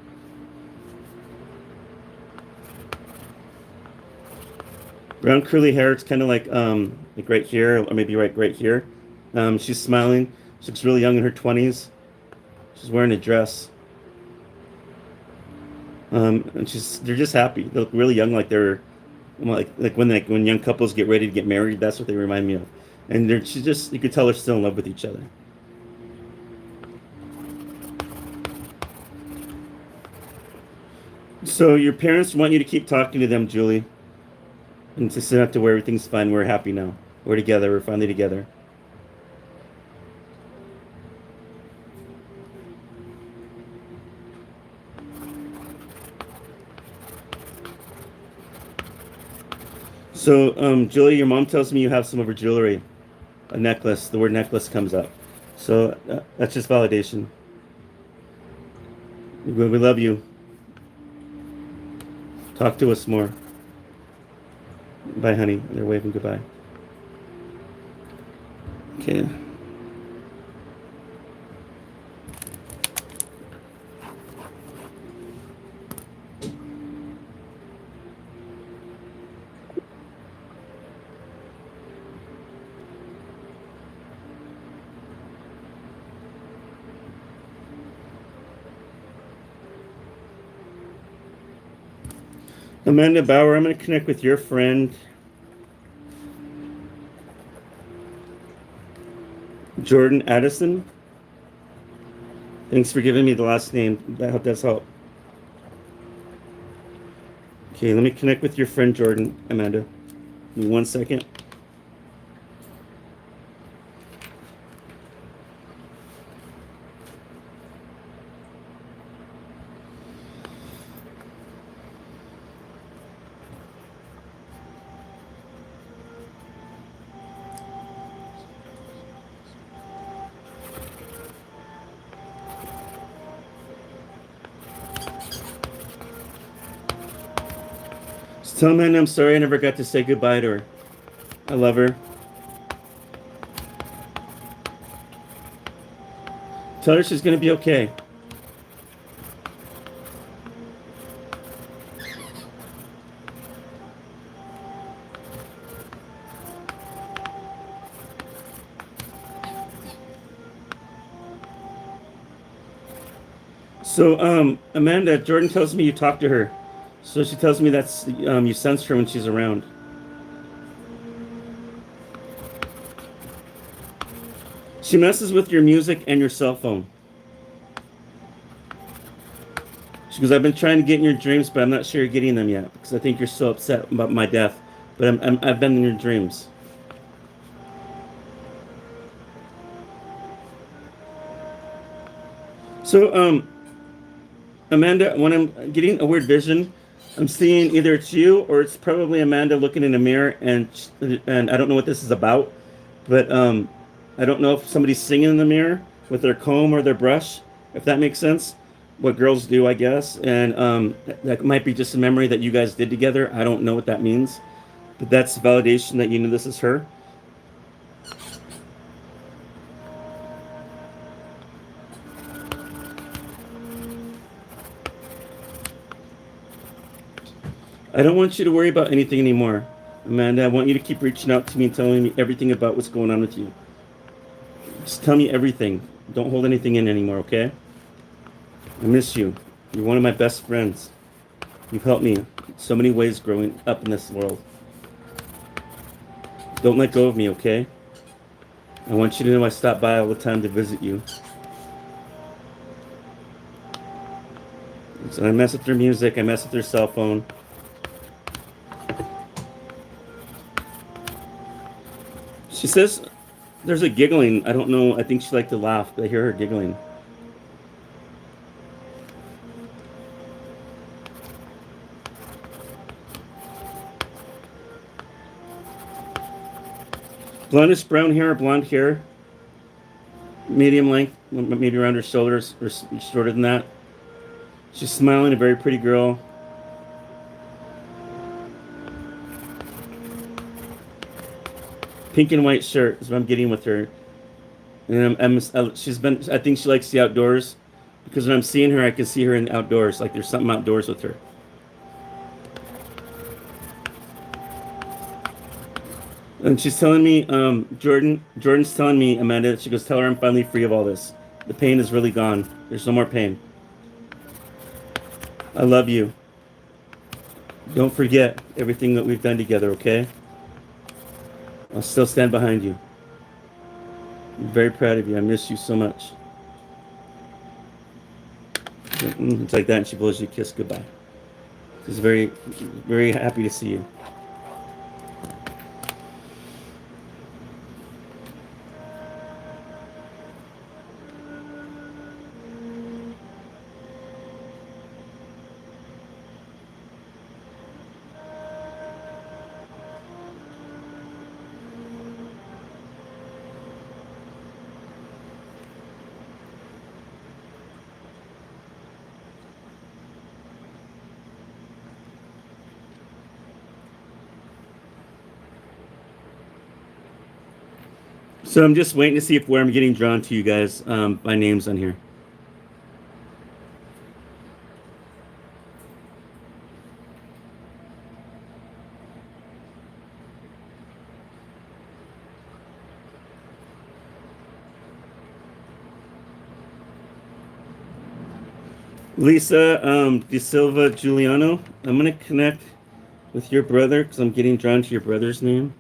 Brown curly hair. It's kind of like right here, or maybe right here. She's smiling. She looks really young in her 20s. She's wearing a dress. And they're just happy. They look really young, like they're like when young couples get ready to get married. That's what they remind me of. And she's just you could tell they're still in love with each other. So your parents want you to keep talking to them, Julie, and to sit up to where everything's fine. We're happy now. We're together. We're finally together. So, Julie, your mom tells me you have some of her jewelry, a necklace. The word necklace comes up. So that's just validation. We love you. Talk to us more. Bye, honey. They're waving goodbye. Okay. Amanda Bauer, I'm going to connect with your friend Jordan Addison. Thanks for giving me the last name. That does help. Okay, let me connect with your friend Jordan, Amanda. Give me 1 second. Just tell Amanda I'm sorry I never got to say goodbye to her. I love her. Tell her she's going to be okay. So, Amanda, Jordan tells me you talk to her. So she tells me that's you sense her when she's around. She messes with your music and your cell phone. She goes, I've been trying to get in your dreams, but I'm not sure you're getting them yet because I think you're so upset about my death. But I've been in your dreams. So, Amanda, when I'm getting a weird vision, I'm seeing either it's you or it's probably Amanda looking in a mirror, and I don't know what this is about, but I don't know if somebody's singing in the mirror with their comb or their brush, if that makes sense. What girls do, I guess, and that might be just a memory that you guys did together. I don't know what that means, but that's validation that you know this is her. I don't want you to worry about anything anymore, Amanda. I want you to keep reaching out to me and telling me everything about what's going on with you. Just tell me everything. Don't hold anything in anymore, okay? I miss you. You're one of my best friends. You've helped me in so many ways growing up in this world. Don't let go of me, okay? I want you to know I stop by all the time to visit you. So I mess with their music, I mess with their cell phone. She says there's a giggling. I don't know. I think she liked to laugh, but I hear her giggling. Blondish brown hair, blonde hair, medium length, maybe around her shoulders or shorter than that. She's smiling, a very pretty girl. Pink and white shirt is what I'm getting with her. And she's been. I think she likes the outdoors because when I'm seeing her, I can see her in the outdoors. Like there's something outdoors with her. And she's telling me, Jordan's telling me, Amanda, she goes, tell her I'm finally free of all this. The pain is really gone. There's no more pain. I love you. Don't forget everything that we've done together, okay? I'll still stand behind you. I'm very proud of you. I miss you so much. It's like that, and she blows you a kiss goodbye. She's very, very happy to see you. So I'm just waiting to see if where I'm getting drawn to you guys. My name's on here. Lisa De Silva Giuliano. I'm gonna connect with your brother because I'm getting drawn to your brother's name.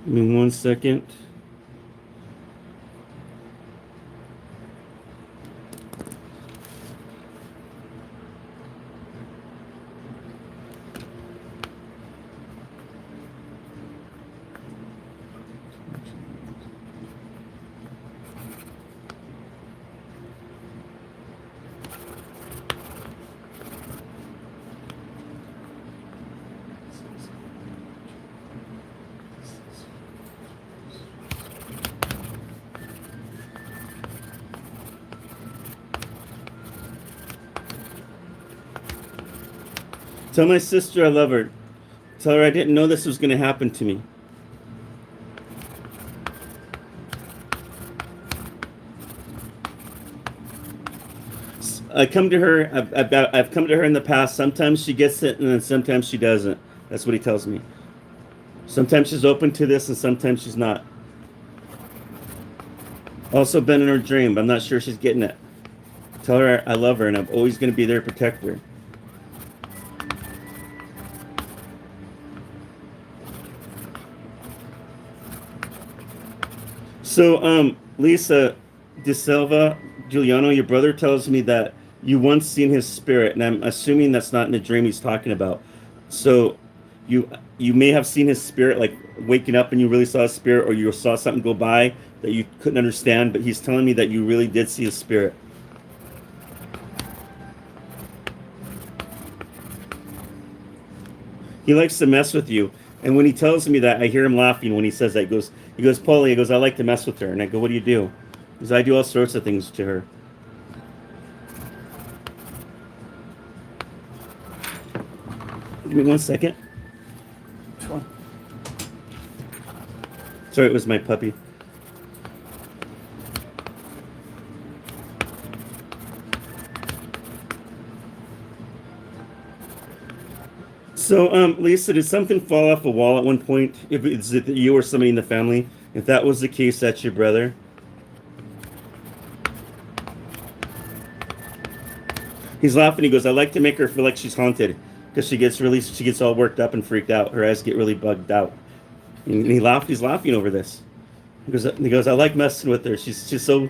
Give me 1 second. Tell my sister I love her. Tell her I didn't know this was going to happen to me. I come to her. I've come to her in the past. Sometimes she gets it, and then sometimes she doesn't. That's what he tells me. Sometimes she's open to this, and sometimes she's not. Also been in her dream, but I'm not sure she's getting it. Tell her I love her, and I'm always going to be there to protect her. So, Lisa De Silva, Giuliano, your brother tells me that you once seen his spirit, and I'm assuming that's not in the dream he's talking about. So, you you may have seen his spirit, like waking up and you really saw a spirit, or you saw something go by that you couldn't understand. But he's telling me that you really did see his spirit. He likes to mess with you. And when he tells me that, I hear him laughing when he says that. He goes, Paulie, he goes, I like to mess with her. And I go, what do you do? He goes, I do all sorts of things to her. Give me 1 second. Sure. Sorry, it was my puppy. So, Lisa, did something fall off a wall at one point? If is it you or somebody in the family? If that was the case, that's your brother. He's laughing. He goes, "I like to make her feel like she's haunted, because she gets all worked up and freaked out. Her eyes get really bugged out." And he laughed. He's laughing over this. He goes, "I like messing with her. She's so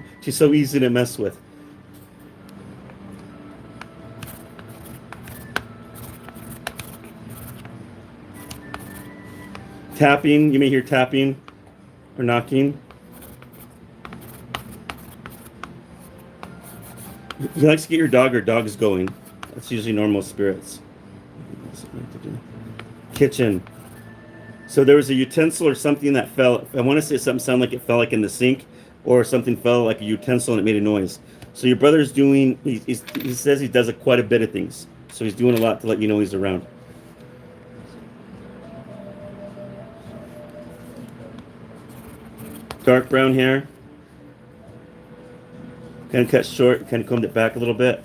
easy to mess with." Tapping. You may hear tapping or knocking. He likes to get your dog or dogs going. That's usually normal spirits. Kitchen. So there was a utensil or something that fell. I want to say something sounded like it fell like in the sink, or something fell like a utensil and it made a noise. So your brother's doing. He says he does quite a bit of things. So he's doing a lot to let you know he's around. Dark brown hair. Kind of cut short, kind of combed it back a little bit.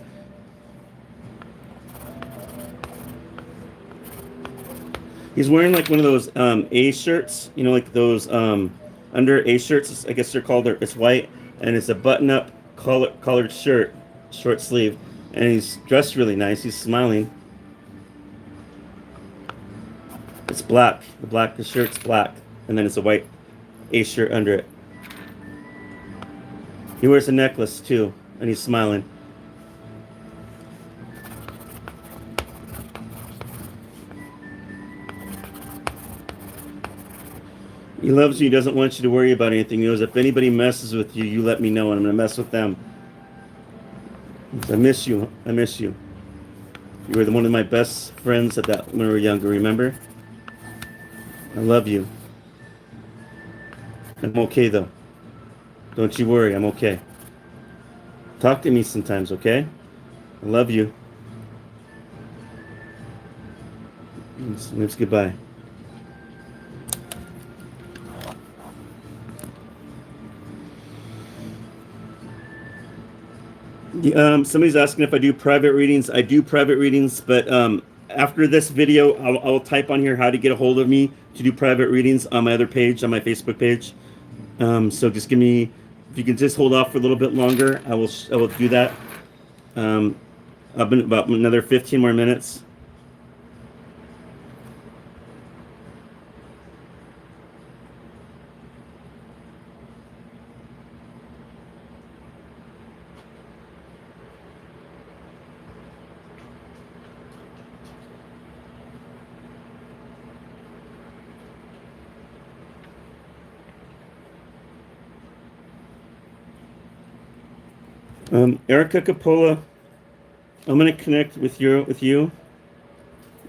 He's wearing like one of those A shirts, like those under A shirts. I guess they're called. It's white and it's a button-up collared shirt, short sleeve, and he's dressed really nice. He's smiling. It's black. The shirt's black, and then it's a white A shirt under it. He wears a necklace too, and he's smiling. He loves you. He doesn't want you to worry about anything. He goes, if anybody messes with you, you let me know, and I'm going to mess with them. I miss you. I miss you. You were one of my best friends when we were younger, remember? I love you. I'm okay, though. Don't you worry. I'm okay. Talk to me sometimes, okay? I love you. Let's goodbye. Somebody's asking if I do private readings. I do private readings, but after this video, I'll type on here how to get a hold of me to do private readings on my other page, on my Facebook page. So just give me, if you can just hold off for a little bit longer, I will do that. I've been about another 15 more minutes. Erica Capola, I'm going to connect with you.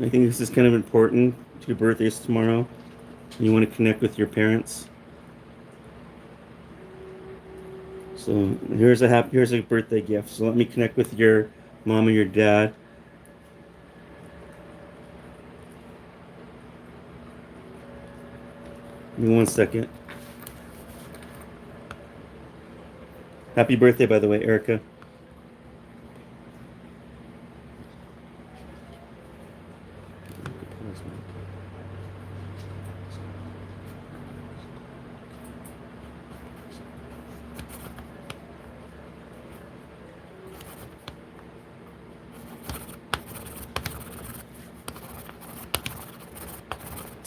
I think this is kind of important. Your birthday's tomorrow. You want to connect with your parents. So here's a birthday gift. So let me connect with your mom and your dad. Give me 1 second. Happy birthday, by the way, Erica.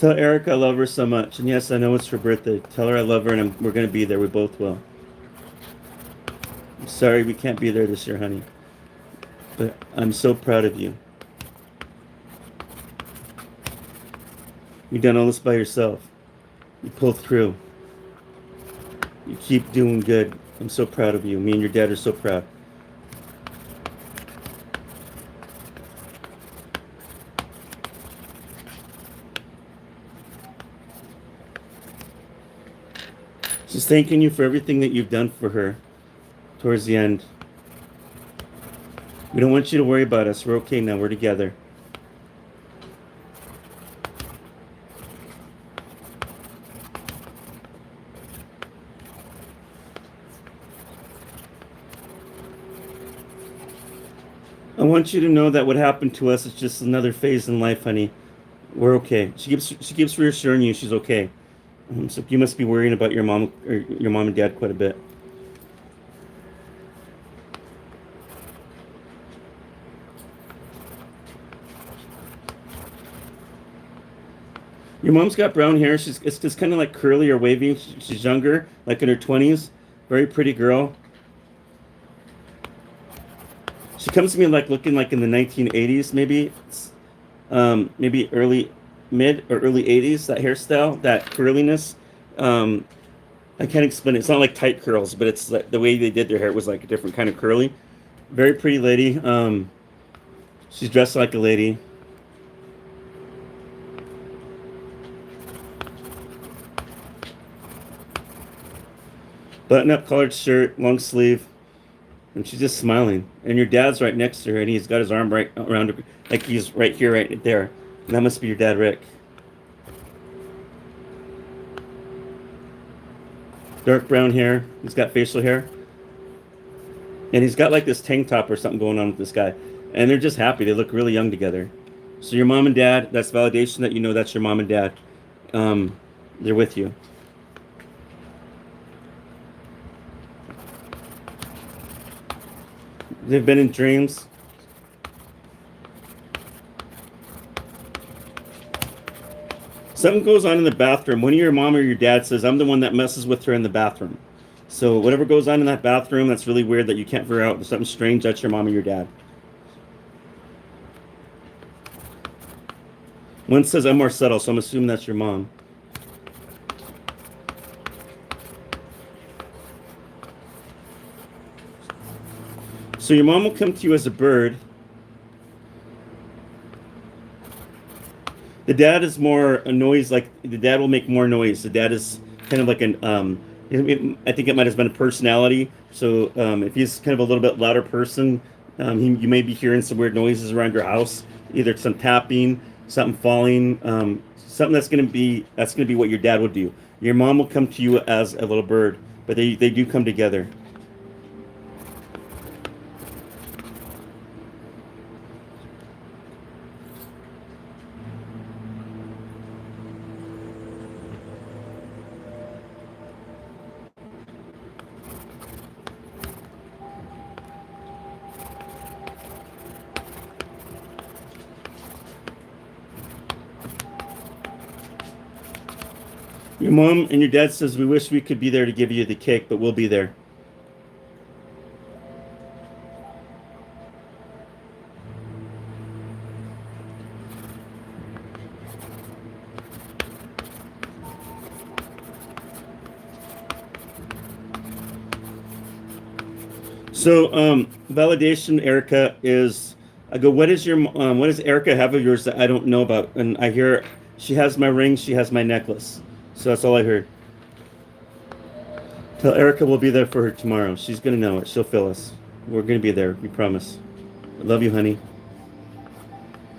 Tell Erica I love her so much. And yes, I know it's her birthday. Tell her I love her and we're going to be there. We both will. I'm sorry we can't be there this year, honey. But I'm so proud of you. You've done all this by yourself. You pulled through. You keep doing good. I'm so proud of you. Me and your dad are so proud. She's thanking you for everything that you've done for her towards the end. We don't want you to worry about us. We're okay now. We're together. I want you to know that what happened to us is just another phase in life, honey. We're okay. She keeps reassuring you she's okay. So you must be worrying about your mom and dad quite a bit. Your mom's got brown hair. It's just kind of like curly or wavy. She's younger, like in her 20s. Very pretty girl. She comes to me like looking like in the 1980s, maybe. Maybe mid or early 80s. That hairstyle, that curliness. Um, I can't explain it. It's not like tight curls, but it's like the way they did their hair was like a different kind of curly. Very pretty lady. She's dressed like a lady. Button up collared shirt, long sleeve, and she's just smiling. And your dad's right next to her, and he's got his arm right around her, like he's right here, right there. And that must be your dad, Rick. Dark brown hair. He's got facial hair. And he's got like this tank top or something going on with this guy. And they're just happy. They look really young together. So your mom and dad, that's validation that you know that's your mom and dad. They're with you. They've been in dreams. Something goes on in the bathroom. One of your mom or your dad says, I'm the one that messes with her in the bathroom. So whatever goes on in that bathroom, that's really weird that you can't figure out. There's something strange. That's your mom or your dad. One says, I'm more subtle, so I'm assuming that's your mom. So your mom will come to you as a bird. The dad is more a noise, like the dad will make more noise. The dad is kind of like I think it might have been a personality. So if he's kind of a little bit louder person, you may be hearing some weird noises around your house, either some tapping, something falling, something that's gonna be what your dad would do. Your mom will come to you as a little bird, but they do come together. Your mom and your dad says we wish we could be there to give you the cake, but we'll be there. So, validation, Erica, is I go, what does Erica have of yours that I don't know about? And I hear she has my ring, she has my necklace. So that's all I heard. Tell Erica we'll be there for her tomorrow. She's gonna know it. She'll feel us. We're gonna be there. We promise. I love you, honey.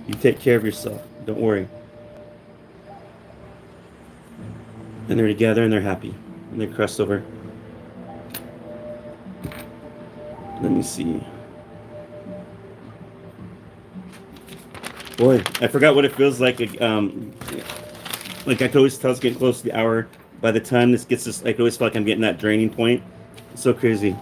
You take care of yourself. Don't worry. And they're together and they're happy. And they cross over. Let me see. Boy, I forgot what it feels like. Like I can always tell it's getting close to the hour. By the time this gets this, I can always feel like I'm getting that draining point. It's so crazy.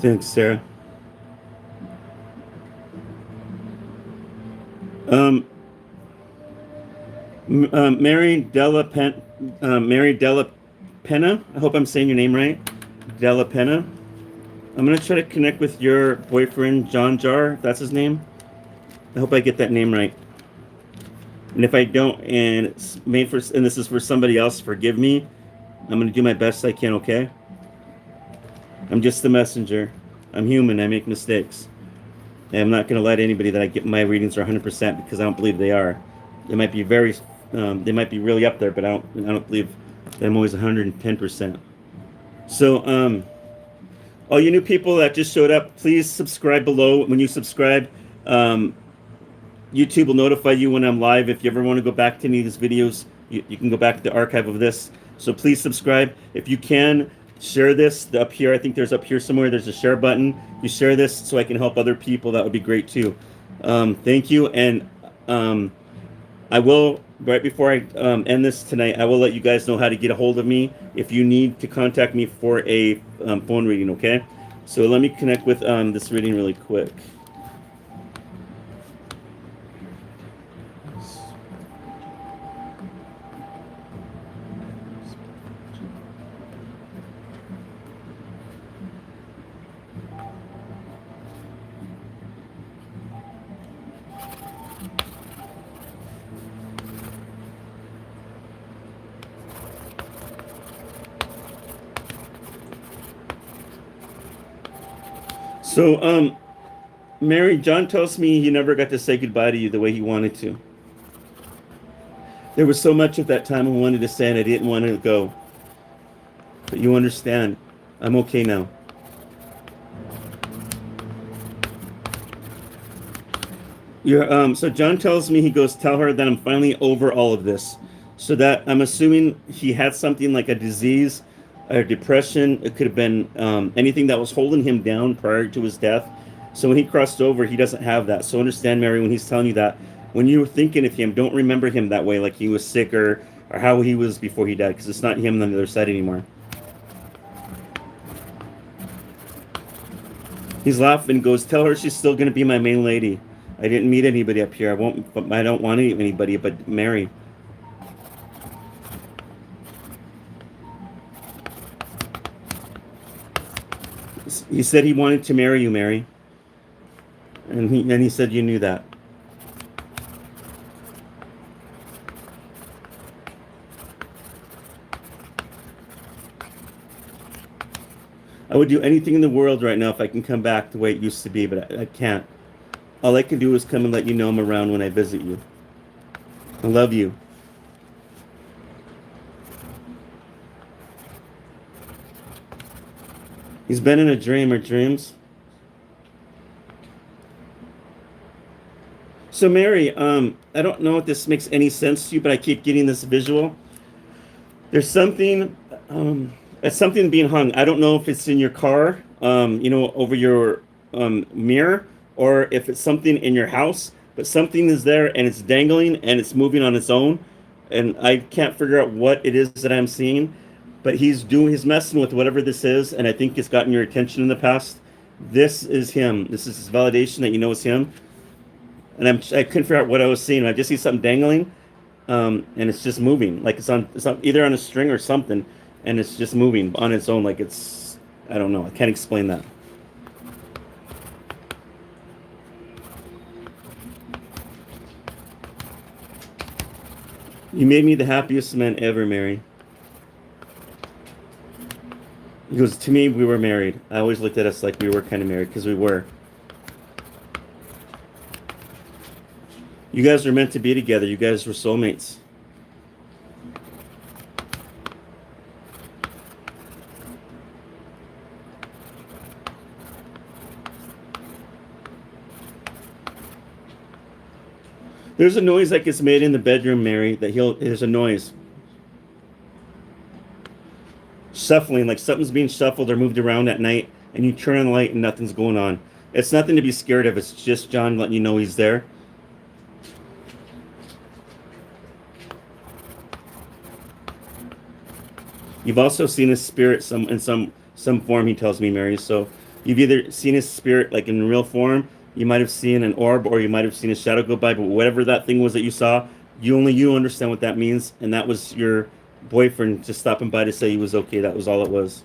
Thanks, Sarah. Um, Mary Della Penna. I hope I'm saying your name right. Della Penna. I'm gonna try to connect with your boyfriend, John Jar. If that's his name. I hope I get that name right. And if I don't, and it's made for, and this is for somebody else, forgive me. I'm gonna do my best I can. Okay. I'm just the messenger. I'm human. I make mistakes. And I'm not gonna lie to anybody that I get my readings are 100% because I don't believe they are. They might be they might be really up there, but I don't believe that I'm always 110%. So, all you new people that just showed up, please subscribe below. When you subscribe, YouTube will notify you when I'm live. If you ever want to go back to any of these videos, you can go back to the archive of this. So please subscribe. If you can, share this. Up here, I think there's up here somewhere, there's a share button. You share this so I can help other people. That would be great too. Thank you. And I will, right before I end this tonight, I will let you guys know how to get a hold of me if you need to contact me for a phone reading, okay? So let me connect with this reading really quick. So, Mary, John tells me he never got to say goodbye to you the way he wanted to. There was so much at that time I wanted to say and I didn't want to go. But you understand. I'm okay now. So John tells me, he goes, tell her that I'm finally over all of this. So that I'm assuming he had something like a disease or depression. It could have been anything that was holding him down prior to his death. So when he crossed over, he doesn't have that. So understand, Mary, when he's telling you that, when you were thinking of him, don't remember him that way, like he was sick or how he was before he died, because it's not him on the other side anymore. He's laughing and goes, tell her she's still going to be my main lady. I didn't meet anybody up here. I don't want anybody but Mary. He said he wanted to marry you, Mary. And he said you knew that. I would do anything in the world right now if I can come back the way it used to be, but I can't. All I can do is come and let you know I'm around when I visit you. I love you. He's been in a dream or dreams. So Mary, I don't know if this makes any sense to you, but I keep getting this visual. There's something, it's something being hung. I don't know if it's in your car, over your mirror, or if it's something in your house, but something is there and it's dangling and it's moving on its own. And I can't figure out what it is that I'm seeing, but he's messing with whatever this is. And I think it's gotten your attention in the past. This is him. This is his validation that you know it's him. And I couldn't figure out what I was seeing. I just see something dangling, and it's just moving, like it's on either on a string or something, and it's just moving on its own, like I don't know. I can't explain that. You made me the happiest man ever, Mary. He goes, to me, we were married. I always looked at us like we were kind of married, because we were. You guys were meant to be together. You guys were soulmates. There's a noise that gets made in the bedroom, Mary, there's a noise. Shuffling, like something's being shuffled or moved around at night, and you turn on the light and nothing's going on. It's nothing to be scared of. It's just John letting you know he's there. You've also seen his spirit in some form, he tells me, Mary. So You've either seen his spirit like in real form, you might have seen an orb, or you might have seen a shadow go by, but whatever that thing was that you saw, you understand what that means, and that was your boyfriend just stopping by to say he was okay. That was all it was.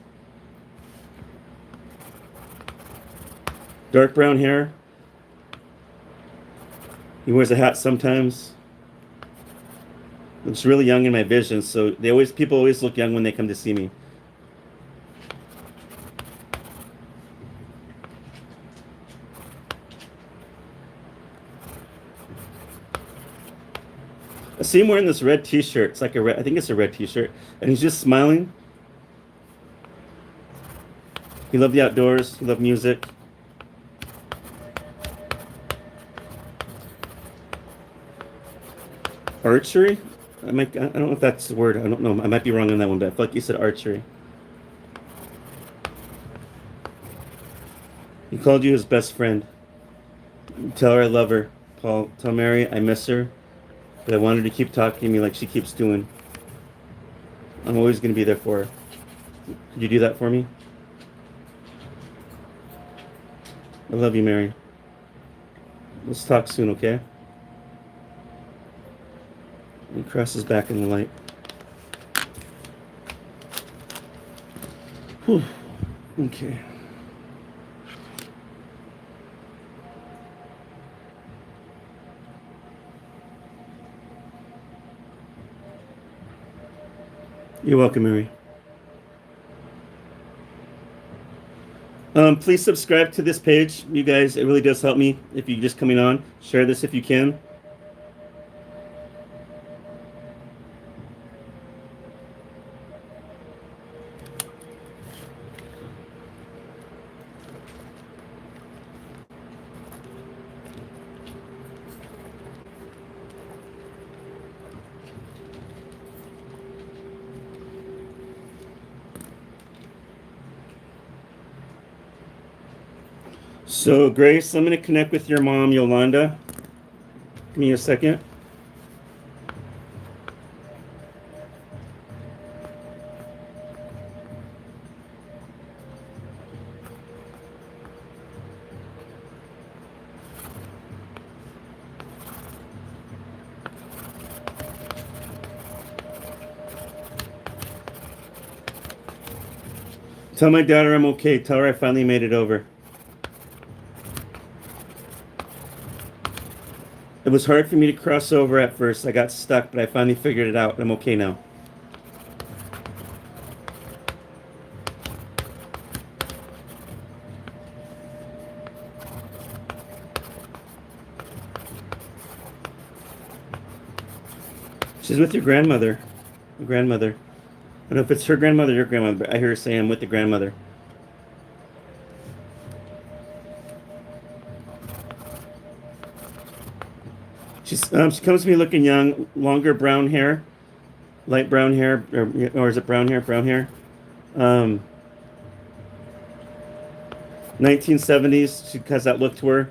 Dark brown hair. He wears a hat sometimes. Looks really young in my vision, so people always look young when they come to see me. I see him wearing this red t-shirt. It's like I think it's a red t-shirt, and he's just smiling. He loved the outdoors. He loved music. Archery? I don't know if that's the word. I don't know. I might be wrong on that one, but I feel like you said archery. He called you his best friend. Tell her I love her. Paul, tell Mary I miss her, but I want her to keep talking to me like she keeps doing. I'm always going to be there for her. Could you do that for me? I love you, Mary. Let's talk soon, okay? He crosses back in the light. Whew. Okay. You're welcome, Mary. Please subscribe to this page, you guys. It really does help me if you're just coming on. Share this if you can. So, Grace, I'm going to connect with your mom, Yolanda. Give me a second. Tell my daughter I'm okay. Tell her I finally made it over. It was hard for me to cross over at first. I got stuck, but I finally figured it out. I'm okay now. She's with your grandmother. Your grandmother. I don't know if it's her grandmother or your grandmother, but I hear her saying I'm with the grandmother. She comes to me looking young, longer brown hair, light brown hair, or is it brown hair? Brown hair. 1970s. She has that look to her.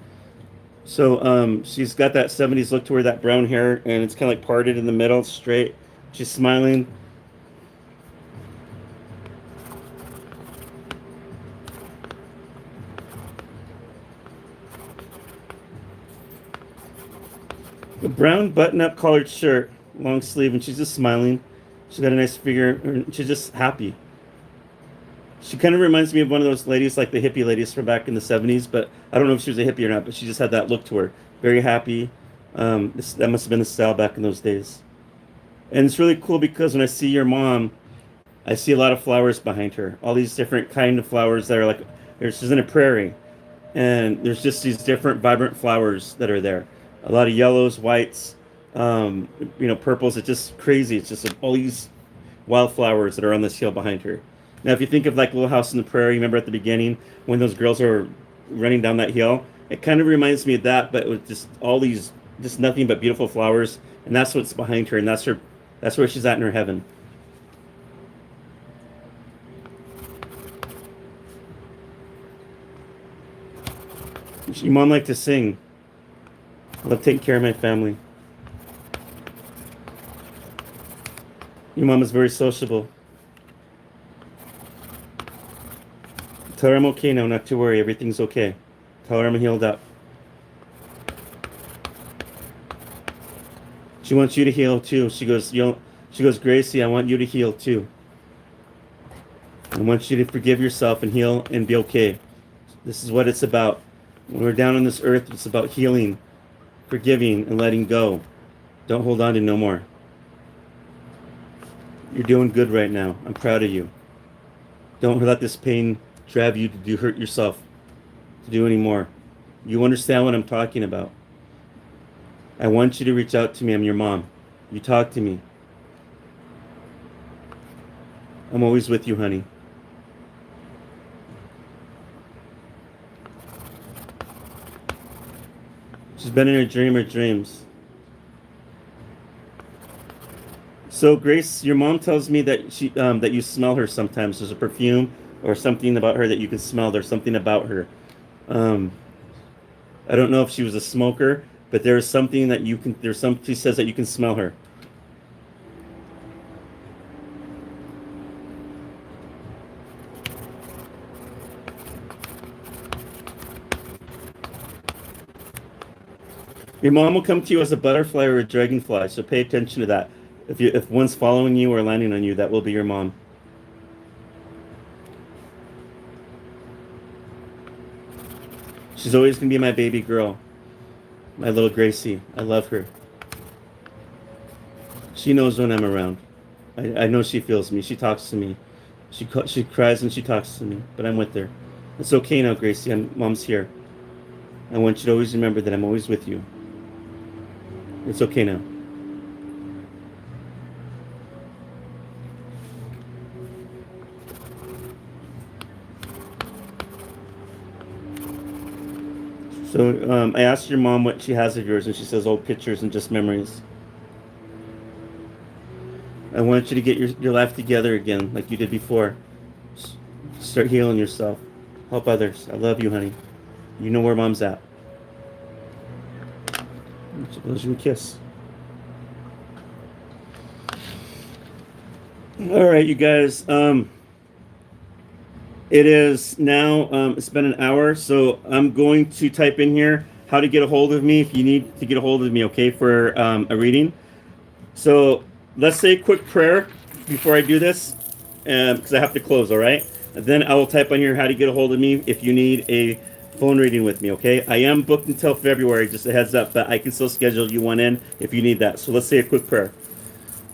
So she's got that 70s look to her, that brown hair, and it's kind of like parted in the middle, straight. She's smiling. A brown button-up collared shirt, long sleeve, and she's just smiling. She's got a nice figure. She's just happy. She kind of reminds me of one of those ladies, like the hippie ladies from back in the 70s, but I don't know if she was a hippie or not, but she just had that look to her. Very happy. That must have been the style back in those days. And it's really cool because when I see your mom, I see a lot of flowers behind her. All these different kind of flowers that are like, she's in a prairie. And there's just these different vibrant flowers that are there. A lot of yellows, whites, purples. It's just crazy. It's just all these wildflowers that are on this hill behind her. Now, if you think of like Little House on the Prairie, remember at the beginning when those girls are running down that hill? It kind of reminds me of that, but with just all these, just nothing but beautiful flowers. And that's what's behind her, and that's where she's at in her heaven. Your mom liked to sing. I love taking care of my family. Your mom is very sociable. Tell her I'm okay now, not to worry. Everything's okay. Tell her I'm healed up. She wants you to heal too. She goes, Gracie, I want you to heal too. I want you to forgive yourself and heal and be okay. This is what it's about. When we're down on this earth, it's about healing, forgiving, and letting go. Don't hold on to no more. You're doing good right now. I'm proud of you. Don't let this pain drive you to hurt yourself, to do any more. You understand what I'm talking about. I want you to reach out to me. I'm your mom. You talk to me. I'm always with you, honey. She's been in her dream or dreams. So Grace, your mom tells me that that you smell her sometimes. There's a perfume or something about her that you can smell. There's something about her. I don't know if she was a smoker, but there's something that you can. She says that you can smell her. Your mom will come to you as a butterfly or a dragonfly, so pay attention to that. If one's following you or landing on you, that will be your mom. She's always gonna be my baby girl, my little Gracie. I love her. She knows when I'm around. I know she feels me. She talks to me. She cries and she talks to me, but I'm with her. It's okay now, Gracie. Mom's here. I want you to always remember that I'm always with you. It's okay now. So I asked your mom what she has of yours, and she says old pictures and just memories. I want you to get your life together again like you did before. Start healing yourself. Help others. I love you, honey. You know where mom's at. She blows you a kiss. All right, you guys. It is now, it's been an hour, so I'm going to type in here how to get a hold of me if you need to get a hold of me, okay, for a reading. So let's say a quick prayer before I do this, because I have to close, all right? And then I will type on here how to get a hold of me if you need a phone reading with me, okay? I am booked until February, just a heads up, but I can still schedule you one in if you need that. So let's say a quick prayer.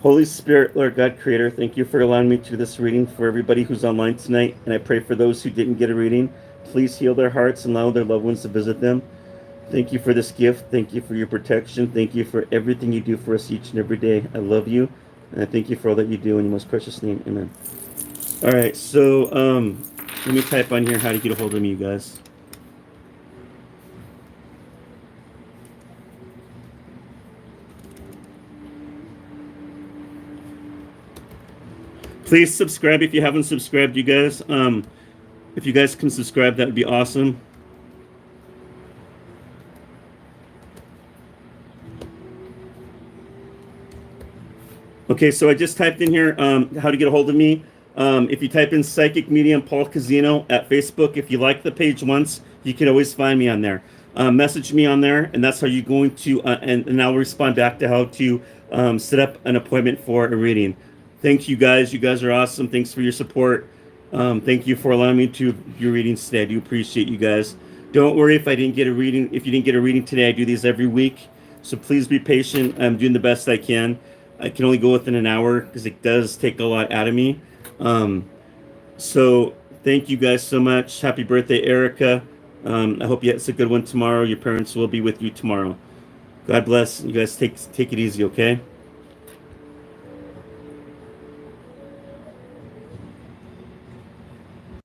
Holy Spirit, Lord God, Creator, thank you for allowing me to do this reading for everybody who's online tonight, and I pray for those who didn't get a reading. Please heal their hearts and allow their loved ones to visit them. Thank you for this gift. Thank you for your protection. Thank you for everything you do for us each and every day. I love you, and I thank you for all that you do in your most precious name. Amen. All right, so let me type on here how to get a hold of me, you guys. Please subscribe if you haven't subscribed, you guys. If you guys can subscribe, that would be awesome. Okay, so I just typed in here how to get a hold of me. If you type in Psychic Medium Paul Casino at Facebook, if you like the page once, you can always find me on there. Message me on there, and that's how you're going to, and I'll respond back to how to set up an appointment for a reading. Thank you guys. You guys are awesome. Thanks for your support. Thank you for allowing me to do your readings today. I do appreciate you guys. Don't worry if I didn't get a reading. If you didn't get a reading today, I do these every week. So please be patient. I'm doing the best I can. I can only go within an hour because it does take a lot out of me. So thank you guys so much. Happy birthday, Erica. I hope it's a good one tomorrow. Your parents will be with you tomorrow. God bless. You guys take it easy, okay?